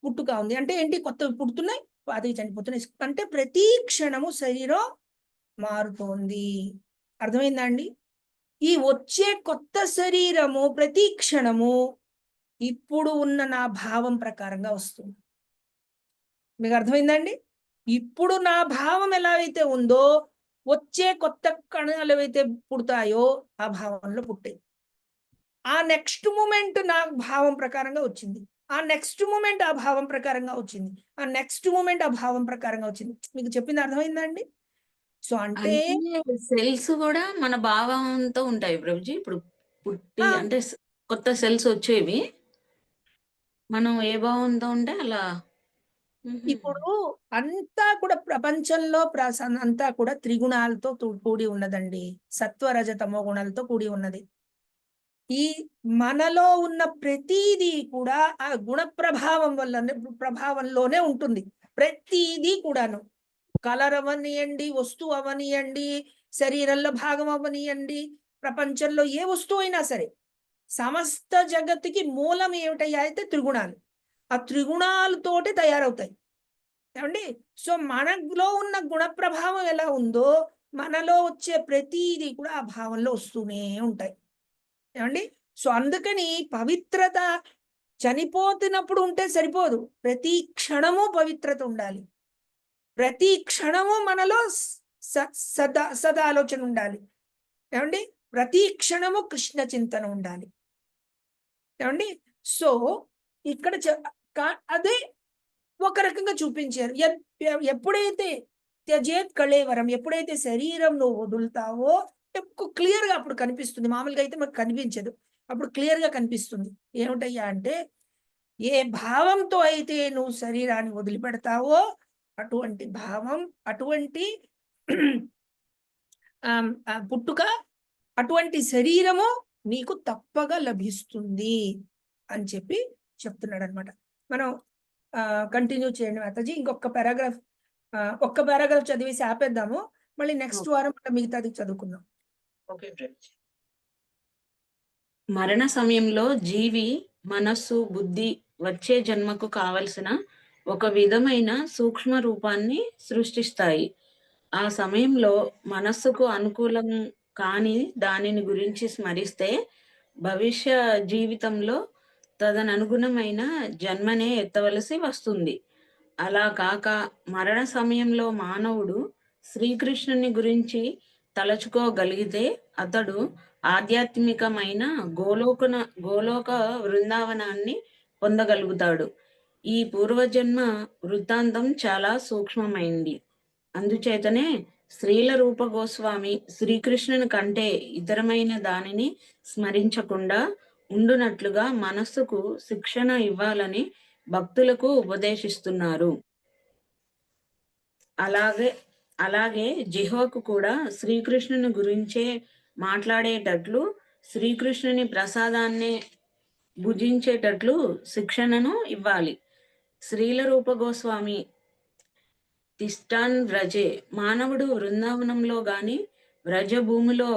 పుట్టుక ఉంది. అంటే ఏంటి? కొత్తవి పుడుతున్నాయి, పాతవి చనిపోతున్నాయి. అంటే ప్రతి క్షణము శరీరం మారుతోంది. అర్థమైందా అండి? ఈ వచ్చే కొత్త శరీరము ప్రతి క్షణము ఇప్పుడు ఉన్న నా భావం ప్రకారంగా వస్తుంది. మీకు అర్థమైందా అండి? ఇప్పుడు నా భావం ఎలా అయితే ఉందో, వచ్చే కొత్త కణాలు ఏవైతే పుడతాయో ఆ భావంలో పుట్టాయి. ఆ నెక్స్ట్ మూమెంట్ నా భావం ప్రకారంగా వచ్చింది. ఆ నెక్స్ట్ మూమెంట్ ఆ భావం ప్రకారంగా వచ్చింది. ఆ నెక్స్ట్ మూమెంట్ ఆ భావం ప్రకారంగా వచ్చింది. మీకు చెప్పింది అర్థమైందా అండి? సో అంటే అంటే సెల్స్ కూడా మన భావంతో ఉంటాయి ప్రభుజీ. ఇప్పుడు పుట్టి ఆ! అంటే కొత్త సెల్స్ వచ్చేవి మనం ఏ భావంతో ఉంటే అలా. ఇప్పుడు అంతా కూడా ప్రపంచంలో అంతా కూడా త్రిగుణాలతో కూడి ఉన్నదండి. సత్వ, రజ, తమో గుణాలతో కూడి ఉన్నది. ఈ మనలో ఉన్న ప్రతీదీ కూడా ఆ గుణ ప్రభావంలోనే ఉంటుంది. ప్రతీదీ కూడాను. కలర్ అవనియండి, వస్తువు అవనియండి, శరీరంలో భాగం అవనియండి, ప్రపంచంలో ఏ వస్తువు అయినా సరే, సమస్త జగత్తుకి మూలం ఏమిటయ్యా అయితే త్రిగుణాలు. ఆ త్రిగుణాలతోటి తయారవుతాయి. ఏమండి? సో మనలో ఉన్న గుణ ప్రభావం ఎలా ఉందో, మనలో వచ్చే ప్రతీది కూడా ఆ భావంలో వస్తూనే ఉంటాయి. ఏమండి? సో అందుకని పవిత్రత చనిపోతున్నప్పుడు ఉంటే సరిపోదు. ప్రతి క్షణము పవిత్రత ఉండాలి. ప్రతి క్షణము మనలో సదాలోచన ఉండాలి. ఏమండి? ప్రతి క్షణము కృష్ణ చింతన ఉండాలి. ఏమండి? సో ఇక్కడ అదే ఒక రకంగా చూపించారు. ఎప్పుడైతే త్యజేత్ కళేవరం, ఎప్పుడైతే శరీరం నువ్వు వదులుతావో క్లియర్ గా అప్పుడు కనిపిస్తుంది. మామూలుగా అయితే మనకు కనిపించదు. అప్పుడు క్లియర్ గా కనిపిస్తుంది. ఏమిటయ్యా అంటే, ఏ భావంతో అయితే నువ్వు శరీరాన్ని వదిలిపెడతావో అటువంటి భావం, అటువంటి పుట్టుక, అటువంటి శరీరము నీకు తప్పగా లభిస్తుంది అని చెప్పి చెప్తున్నాడు అనమాట. మనం కంటిన్యూ చేయండి మాతాజీ. ఒక్క పారాగ్రాఫ్ చదివేసి ఆపేద్దాము. మళ్ళీ నెక్స్ట్ వారం మిగతాది చదువుకుందాం. ఓకే. మరణ సమయంలో జీవి మనస్సు, బుద్ధి వచ్చే జన్మకు కావలసిన ఒక విధమైన సూక్ష్మ రూపాన్ని సృష్టిస్తాయి. ఆ సమయంలో మనస్సుకు అనుకూలం కాని దానిని గురించి స్మరిస్తే భవిష్య జీవితంలో తదనుగుణమైన జన్మనే ఎత్తవలసి వస్తుంది. అలా కాక మరణ సమయంలో మానవుడు శ్రీకృష్ణుని గురించి తలచుకోగలిగితే అతడు ఆధ్యాత్మికమైన గోలోక వృందావనాన్ని పొందగలుగుతాడు. ఈ పూర్వజన్మ వృత్తాంతం చాలా సూక్ష్మమైంది. అందుచేతనే శ్రీల రూప గోస్వామి శ్రీకృష్ణుని కంటే ఇతరమైన దానిని స్మరించకుండా ఉండునట్లుగా మనస్సుకు శిక్షణ ఇవ్వాలని భక్తులకు ఉపదేశిస్తున్నారు. అలాగే జిహ్వకు కూడా శ్రీకృష్ణుని గురించే మాట్లాడేటట్లు, శ్రీకృష్ణుని ప్రసాదాన్ని భుజించేటట్లు శిక్షణను ఇవ్వాలి. శ్రీల రూప గోస్వామి తిష్టాన్ వ్రజే, మానవుడు వృందావనంలో గాని వ్రజభూమిలో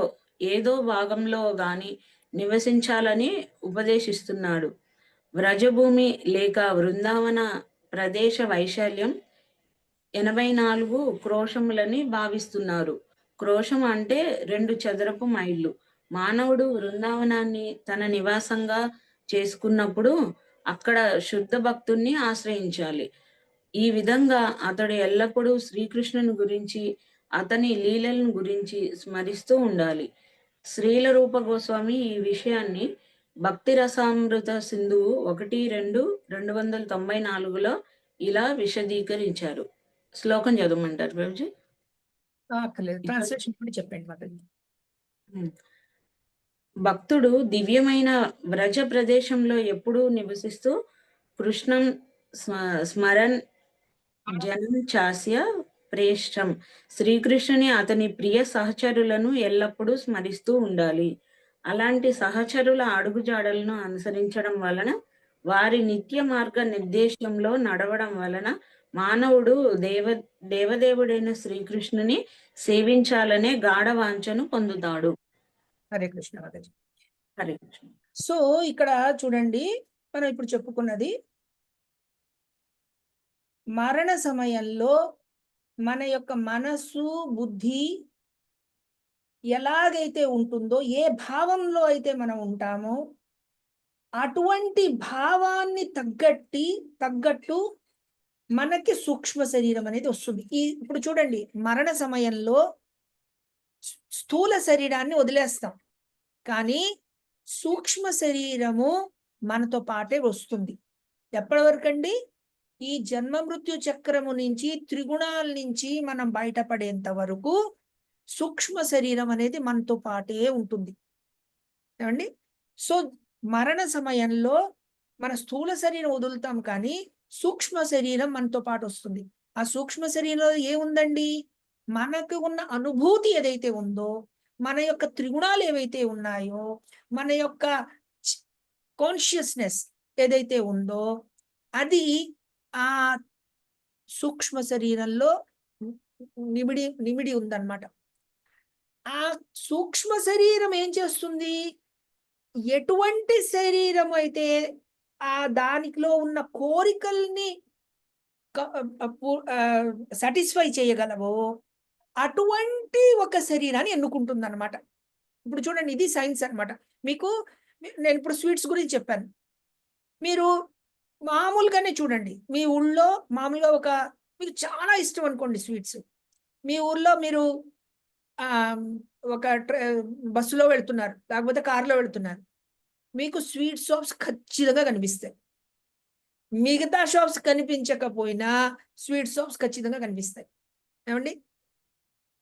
ఏదో భాగంలో గాని నివసించాలని ఉపదేశిస్తున్నాడు. వ్రజభూమి లేక వృందావన ప్రదేశ వైశాల్యం 84 క్రోశములని భావిస్తున్నారు. క్రోశం అంటే 2 చదరపు మైళ్ళు. మానవుడు వృందావనాన్ని తన నివాసంగా చేసుకున్నప్పుడు అక్కడ శుద్ధ భక్తుణ్ణి ఆశ్రయించాలి. ఈ విధంగా అతడు ఎల్లప్పుడూ శ్రీకృష్ణుని గురించి, అతని లీలలను గురించి స్మరిస్తూ ఉండాలి. శ్రీల రూప గోస్వామి ఈ విషయాన్ని భక్తి రసామృత సింధువు 1-2-294లో ఇలా విశదీకరించారు. శ్లోకం చదవమంటారు ప్రభుజీ? అక్కర్లేదు, ట్రాన్స్లేషన్ కూడా చెప్పండి మాకు. భక్తుడు దివ్యమైన వ్రజ ప్రదేశంలో ఎప్పుడూ నివసిస్తూ కృష్ణం స్మరన్ జనం చాస్య ప్రేష్టం. శ్రీకృష్ణుని అతని ప్రియ సహచరులను ఎల్లప్పుడూ స్మరిస్తూ ఉండాలి. అలాంటి సహచరుల అడుగుజాడలను అనుసరించడం వలన, వారి నిత్య మార్గ నిర్దేశంలో నడవడం వలన మానవుడు దేవదేవుడైన శ్రీకృష్ణుని సేవించాలనే గాఢ వాంఛను పొందుతాడు. హరే కృష్ణ మాతాజీ. హరే కృష్ణ. సో ఇక్కడ చూడండి, మనం ఇప్పుడు చెప్పుకున్నది మరణ సమయంలో మన యొక్క మనస్సు బుద్ధి ఎలాగైతే ఉంటుందో, ఏ భావంలో అయితే మనం ఉంటామో అటువంటి భావాన్ని తగ్గట్టు మనకి సూక్ష్మ శరీరం అనేది వస్తుంది. ఇప్పుడు చూడండి, మరణ సమయంలో స్థూల శరీరాన్ని వదిలేస్తాం, కానీ సూక్ష్మ శరీరము మనతో పాటే వస్తుంది. ఎప్పటి వరకండి? ఈ జన్మ మృత్యు చక్రము నుంచి, త్రిగుణాల నుంచి మనం బయటపడేంత వరకు సూక్ష్మ శరీరం అనేది మనతో పాటే ఉంటుంది. ఏమండి? సో మరణ సమయంలో మన స్థూల శరీరం వదులుతాం, కానీ సూక్ష్మ శరీరం మనతో పాటు వస్తుంది. ఆ సూక్ష్మ శరీరంలో ఏముందండి? మనకు ఉన్న అనుభూతి ఏదైతే ఉందో, మన యొక్క త్రిగుణాలు ఏవైతే ఉన్నాయో, మన యొక్క కాన్షియస్నెస్ ఏదైతే ఉందో, అది ఆ సూక్ష్మ శరీరంలో నిమిడి ఉందన్నమాట. ఆ సూక్ష్మ శరీరం ఏం చేస్తుంది? ఎటువంటి శరీరం అయితే ఆ దానిలో ఉన్న కోరికల్ని సాటిస్ఫై చేయగలవో అటువంటి ఒక శరీరాన్ని ఎన్నుకుంటుంది అనమాట. ఇప్పుడు చూడండి, ఇది సైన్స్ అనమాట. నేను ఇప్పుడు స్వీట్స్ గురించి చెప్పాను. మీరు మామూలుగానే చూడండి, మీ ఊళ్ళో మామూలుగా మీకు చాలా ఇష్టం అనుకోండి స్వీట్స్. మీ ఊర్లో మీరు ఒక బస్సులో వెళ్తున్నారు, లేకపోతే కారులో వెళ్తున్నారు, మీకు స్వీట్ షాప్స్ ఖచ్చితంగా కనిపిస్తాయి. మిగతా షాప్స్ కనిపించకపోయినా స్వీట్ షాప్స్ ఖచ్చితంగా కనిపిస్తాయి. ఏమండి?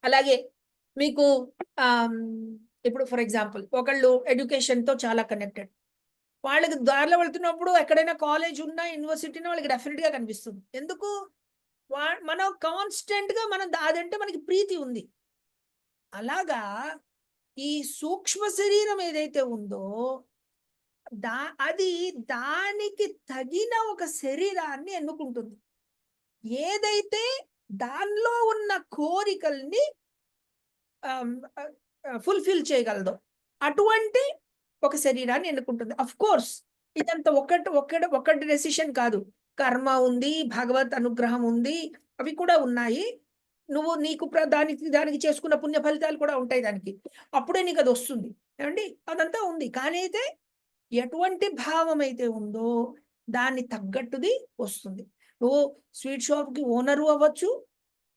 అలాగే మీకు ఇప్పుడు ఫర్ ఎగ్జాంపుల్, ఒకళ్ళు ఎడ్యుకేషన్తో చాలా కనెక్టెడ్, వాళ్ళకి దారిలో వెళ్తున్నప్పుడు ఎక్కడైనా కాలేజ్ ఉన్నా, యూనివర్సిటీ ఉన్నా, వాళ్ళకి డెఫినెట్గా కనిపిస్తుంది. ఎందుకు? మనం కాన్స్టెంట్గా అదంటే మనకి ప్రీతి ఉంది. అలాగా ఈ సూక్ష్మ శరీరం ఏదైతే ఉందో అది దానికి తగిన ఒక శరీరాన్ని ఎన్నుకుంటుంది. ఏదైతే దానిలో ఉన్న కోరికల్ని ఫుల్ఫిల్ చేయగలదో అటువంటి ఒక శరీరాన్ని ఎన్నుకుంటుంది. అఫ్ కోర్స్ ఇదంతా ఒకటి డెసిషన్ కాదు. కర్మ ఉంది, భగవత్ అనుగ్రహం ఉంది, అవి కూడా ఉన్నాయి. నువ్వు దానికి చేసుకున్న పుణ్య ఫలితాలు కూడా ఉంటాయి దానికి. అప్పుడే నీకు అది వస్తుంది. ఏమండి? అదంతా ఉంది. కానీ అయితే ఎటువంటి భావం అయితే ఉందో దాన్ని తగ్గట్టుది వస్తుంది. నువ్వు స్వీట్ షాప్కి ఓనరు అవ్వచ్చు,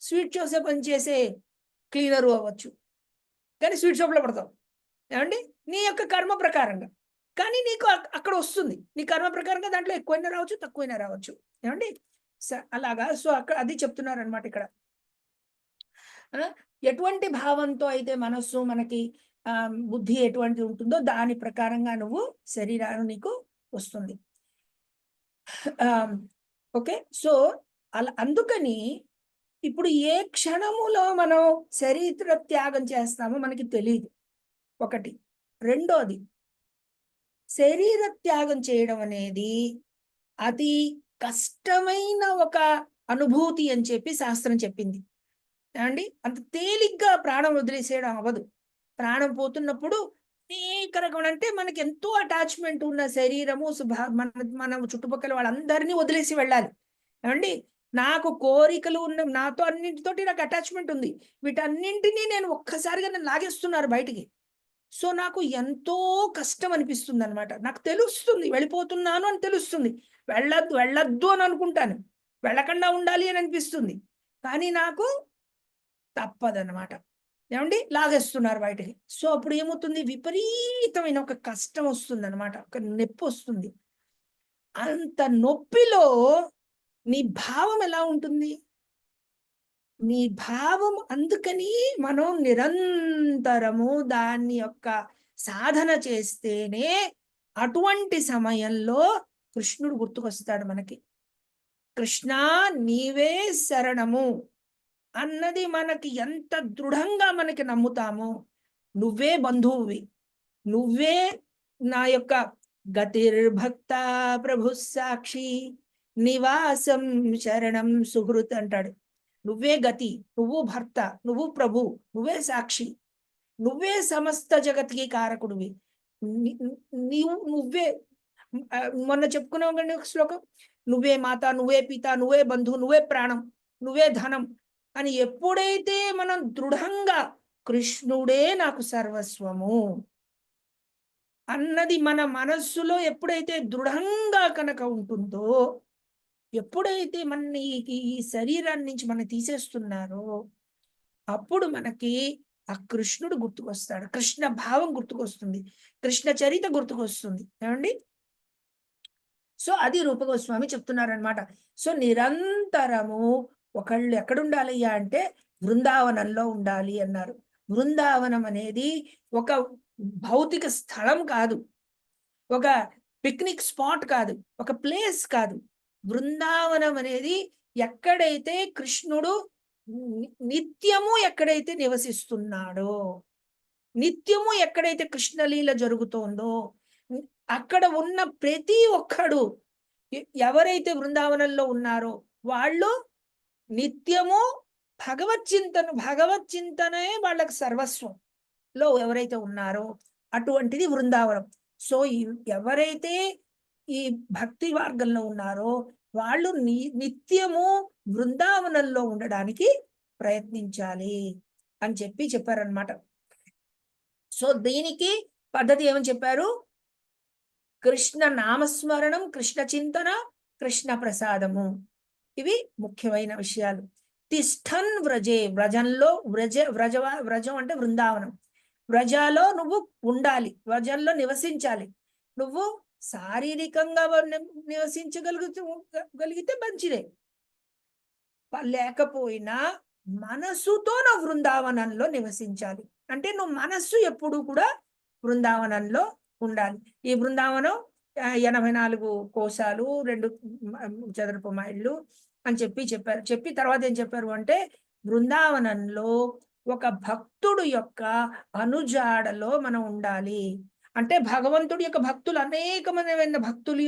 స్వీట్ షాప్ పనిచేసే క్లీనరు అవ్వచ్చు, కానీ స్వీట్ షాప్లో పడతావు. ఏమండి? నీ యొక్క కర్మ ప్రకారంగా. కానీ నీకు అక్కడ వస్తుంది. నీ కర్మ ప్రకారంగా దాంట్లో ఎక్కువైనా రావచ్చు, తక్కువైనా రావచ్చు. ఏమండి? అలాగా. సో అక్కడ అది చెప్తున్నారు అనమాట ఇక్కడ. ఎటువంటి భావంతో అయితే మనస్సు మనకి బుద్ధి ఎటువంటి ఉంటుందో దాని ప్రకారంగా నువ్వు శరీరాన్ని నీకు వస్తుంది. ఓకే. సో అందుకని ఇప్పుడు ఏ క్షణములో మనం శరీర త్యాగం చేస్తామో మనకి తెలియదు. ఒకటి. రెండోది, శరీర త్యాగం చేయడం అనేది అతి కష్టమైన ఒక అనుభూతి అని చెప్పి శాస్త్రం చెప్పింది. అండి, అంత తేలిగ్గా ప్రాణం వదిలేసేయడం అవ్వదు. ప్రాణం పోతున్నప్పుడు అనేక రకమైన, అంటే మనకి ఎంతో అటాచ్మెంట్ ఉన్న శరీరము, మన చుట్టుపక్కల వాళ్ళందరినీ వదిలేసి వెళ్ళాలి. ఏమండి? నాకు కోరికలు ఉన్న, నాతో అన్నింటితోటి నాకు అటాచ్మెంట్ ఉంది, వీటన్నింటినీ నేను ఒక్కసారిగా నన్ను లాగేస్తున్నారు బయటికి. సో నాకు ఎంతో కష్టం అనిపిస్తుంది అనమాట. నాకు తెలుస్తుంది వెళ్ళిపోతున్నాను అని తెలుస్తుంది. వెళ్ళొద్దు అని అనుకుంటాను, వెళ్ళకుండా ఉండాలి అని అనిపిస్తుంది, కానీ నాకు తప్పదన్నమాట. ఏమండి లాగేస్తున్నారు బయటకి. సో అప్పుడు ఏమవుతుంది, విపరీతమైన ఒక కష్టం వస్తుంది అనమాట, ఒక నొప్పి వస్తుంది. అంత నొప్పిలో నీ భావం ఎలా ఉంటుంది? నీ భావం అందుకని మనం నిరంతరము దాన్ని యొక్క సాధన చేస్తేనే అటువంటి సమయంలో కృష్ణుడు గుర్తుకొస్తాడు మనకి. కృష్ణ నీవే శరణము అన్నది మనకి ఎంత దృఢంగా మనకి నమ్ముతామో, నువ్వే బంధువువి, నువ్వే నా యొక్క గతిర్భక్త ప్రభు సాక్షి నివాసం శరణం సుహృత్ అంటాడు. నువ్వే గతి, నువ్వు భర్త, నువ్వు ప్రభు, నువ్వే సాక్షి, నువ్వే సమస్త జగత్కి కారకుడివి. నువ్వే మొన్న చెప్పుకున్నాం కండి ఒక శ్లోకం, నువ్వే మాత, నువ్వే పిత, నువ్వే బంధు, నువ్వే ప్రాణం, నువ్వే ధనం అని ఎప్పుడైతే మనం దృఢంగా కృష్ణుడే నాకు సర్వస్వము అన్నది మన మనస్సులో ఎప్పుడైతే దృఢంగా కనుక ఉంటుందో, ఎప్పుడైతే మన ఈ శరీరాన్ని నుంచి మనం తీసేస్తున్నారో అప్పుడు మనకి ఆ కృష్ణుడు గుర్తుకొస్తాడు, కృష్ణ భావం గుర్తుకొస్తుంది, కృష్ణ చరిత గుర్తుకొస్తుంది. ఏమండి? సో అది రూప గోస్వామి చెప్తున్నారనమాట. సో నిరంతరము ఒకళ్ళు ఎక్కడుండాలయ్యా అంటే బృందావనంలో ఉండాలి అన్నారు. బృందావనం అనేది ఒక భౌతిక స్థలం కాదు, ఒక పిక్నిక్ స్పాట్ కాదు, ఒక ప్లేస్ కాదు. బృందావనం అనేది ఎక్కడైతే కృష్ణుడు నిత్యము ఎక్కడైతే నివసిస్తున్నాడో, నిత్యము ఎక్కడైతే కృష్ణలీల జరుగుతోందో, అక్కడ ఉన్న ప్రతి ఒక్కడు ఎవరైతే బృందావనంలో ఉన్నారో వాళ్ళు నిత్యము భగవత్ చింతనే వాళ్ళకి సర్వస్వం లో ఎవరైతే ఉన్నారో అటువంటిది బృందావనం. సో ఎవరైతే ఈ భక్తి మార్గంలో ఉన్నారో వాళ్ళు నిత్యము బృందావనంలో ఉండడానికి ప్రయత్నించాలి అని చెప్పారనమాట. సో దీనికి పద్ధతి ఏమని చెప్పారు? కృష్ణ నామస్మరణం, కృష్ణ చింతన, కృష్ణ ప్రసాదము, ఇవి ముఖ్యమైన విషయాలు. తిష్టన్ వ్రజే, వ్రజంలో వ్రజం అంటే బృందావనం, వ్రజాలో నువ్వు ఉండాలి, వ్రజంలో నివసించాలి. నువ్వు శారీరకంగా నివసించగలిగితే మంచిదే, లేకపోయినా మనసుతో నువ్వు బృందావనంలో నివసించాలి. అంటే నువ్వు మనస్సు ఎప్పుడు కూడా బృందావనంలో ఉండాలి. ఈ బృందావనం 84 కోశాలు, 2 చదరపు మైళ్ళు అని చెప్పారు. చెప్పి తర్వాత ఏం చెప్పారు అంటే బృందావనంలో ఒక భక్తుడు యొక్క అనుజాడలో మనం ఉండాలి. అంటే భగవంతుడి యొక్క భక్తులు అనేకమైన భక్తులు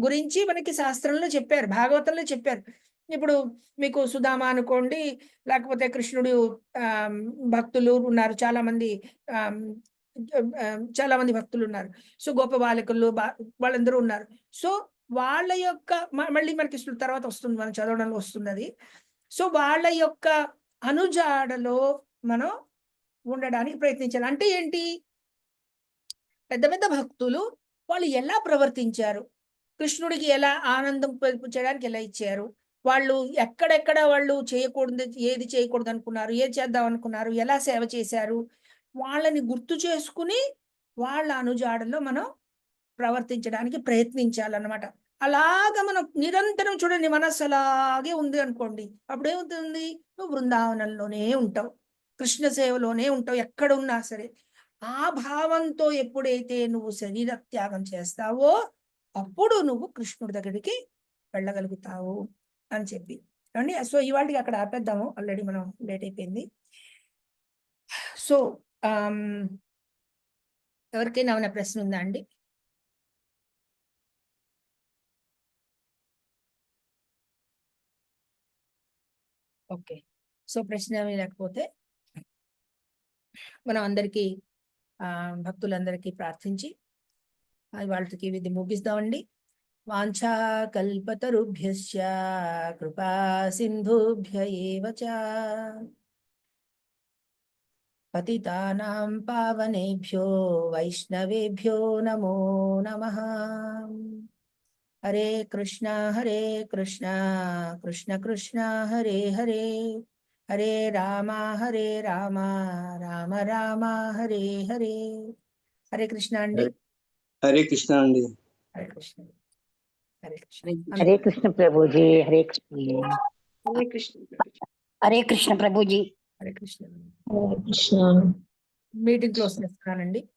గురించి మనకి శాస్త్రంలో చెప్పారు, భాగవతంలో చెప్పారు. ఇప్పుడు మీకు సుధామ అనుకోండి, లేకపోతే కృష్ణుడు భక్తులు ఉన్నారు, చాలా మంది భక్తులు ఉన్నారు. సో గోప బాలికలు వాళ్ళందరూ ఉన్నారు. సో వాళ్ళ యొక్క మళ్ళీ మనకి తర్వాత వస్తుంది, మనం చదవడంలో వస్తుంది అది. సో వాళ్ళ యొక్క అనుజాడలో మనం ఉండడానికి ప్రయత్నించాలి. అంటే ఏంటి? పెద్ద పెద్ద భక్తులు వాళ్ళు ఎలా ప్రవర్తించారు, కృష్ణుడికి ఎలా ఆనందం చేయడానికి ఎలా ఇచ్చారు, వాళ్ళు ఎక్కడెక్కడ వాళ్ళు చేయకూడదు, ఏది చేయకూడదు అనుకున్నారు, ఏది చేద్దాం అనుకున్నారు, ఎలా సేవ చేశారు, వాళ్ళని గుర్తు చేసుకుని వాళ్ళ అనుజాడలో మనం ప్రవర్తించడానికి ప్రయత్నించాలన్నమాట. అలాగా మనం నిరంతరం చూడండి, మనస్సు అలాగే ఉంది అనుకోండి, అప్పుడు ఏమవుతుంది? నువ్వు బృందావనంలోనే ఉంటావు, కృష్ణ సేవలోనే ఉంటావు, ఎక్కడ ఉన్నా సరే. ఆ భావంతో ఎప్పుడైతే నువ్వు శరీర త్యాగం చేస్తావో అప్పుడు నువ్వు కృష్ణుడి దగ్గరికి వెళ్ళగలుగుతావు అని చెప్పి. అండి సో ఇవాళకి అక్కడ ఆపేద్దాము, ఆల్రెడీ మనం లేట్ అయిపోయింది. సో ఎవరికైనా ఏమైనా ప్రశ్న ఉందా అండి? ఓకే, సో ప్రశ్న ఏమీ లేకపోతే మనం అందరికీ భక్తులందరికీ ప్రార్థించి వాళ్ళకి ఇది ముగిస్తామండి. వాంఛా కల్పతరుభ్యశ్చ కృపా సింధుభ్య ఏవ చ పతితానాం పావనేభ్యో వైష్ణవేభ్యో నమో నమః. హరే కృష్ణ కృష్ణ కృష్ణ కృష్ణ హరే హరే, హరే రామ రామ రామ హరే హరే. హరే కృష్ణ అండి. హరే కృష్ణ అండి. హరే కృష్ణ. హరే కృష్ణ. హరే కృష్ణ ప్రభుజీ. హరే కృష్ణ. హరే కృష్ణ. హరే కృష్ణ ప్రభుజీ. హరే కృష్ణ. హరే కృష్ణ. మీటింగ్ క్లోజ్ చేస్తున్నానండి.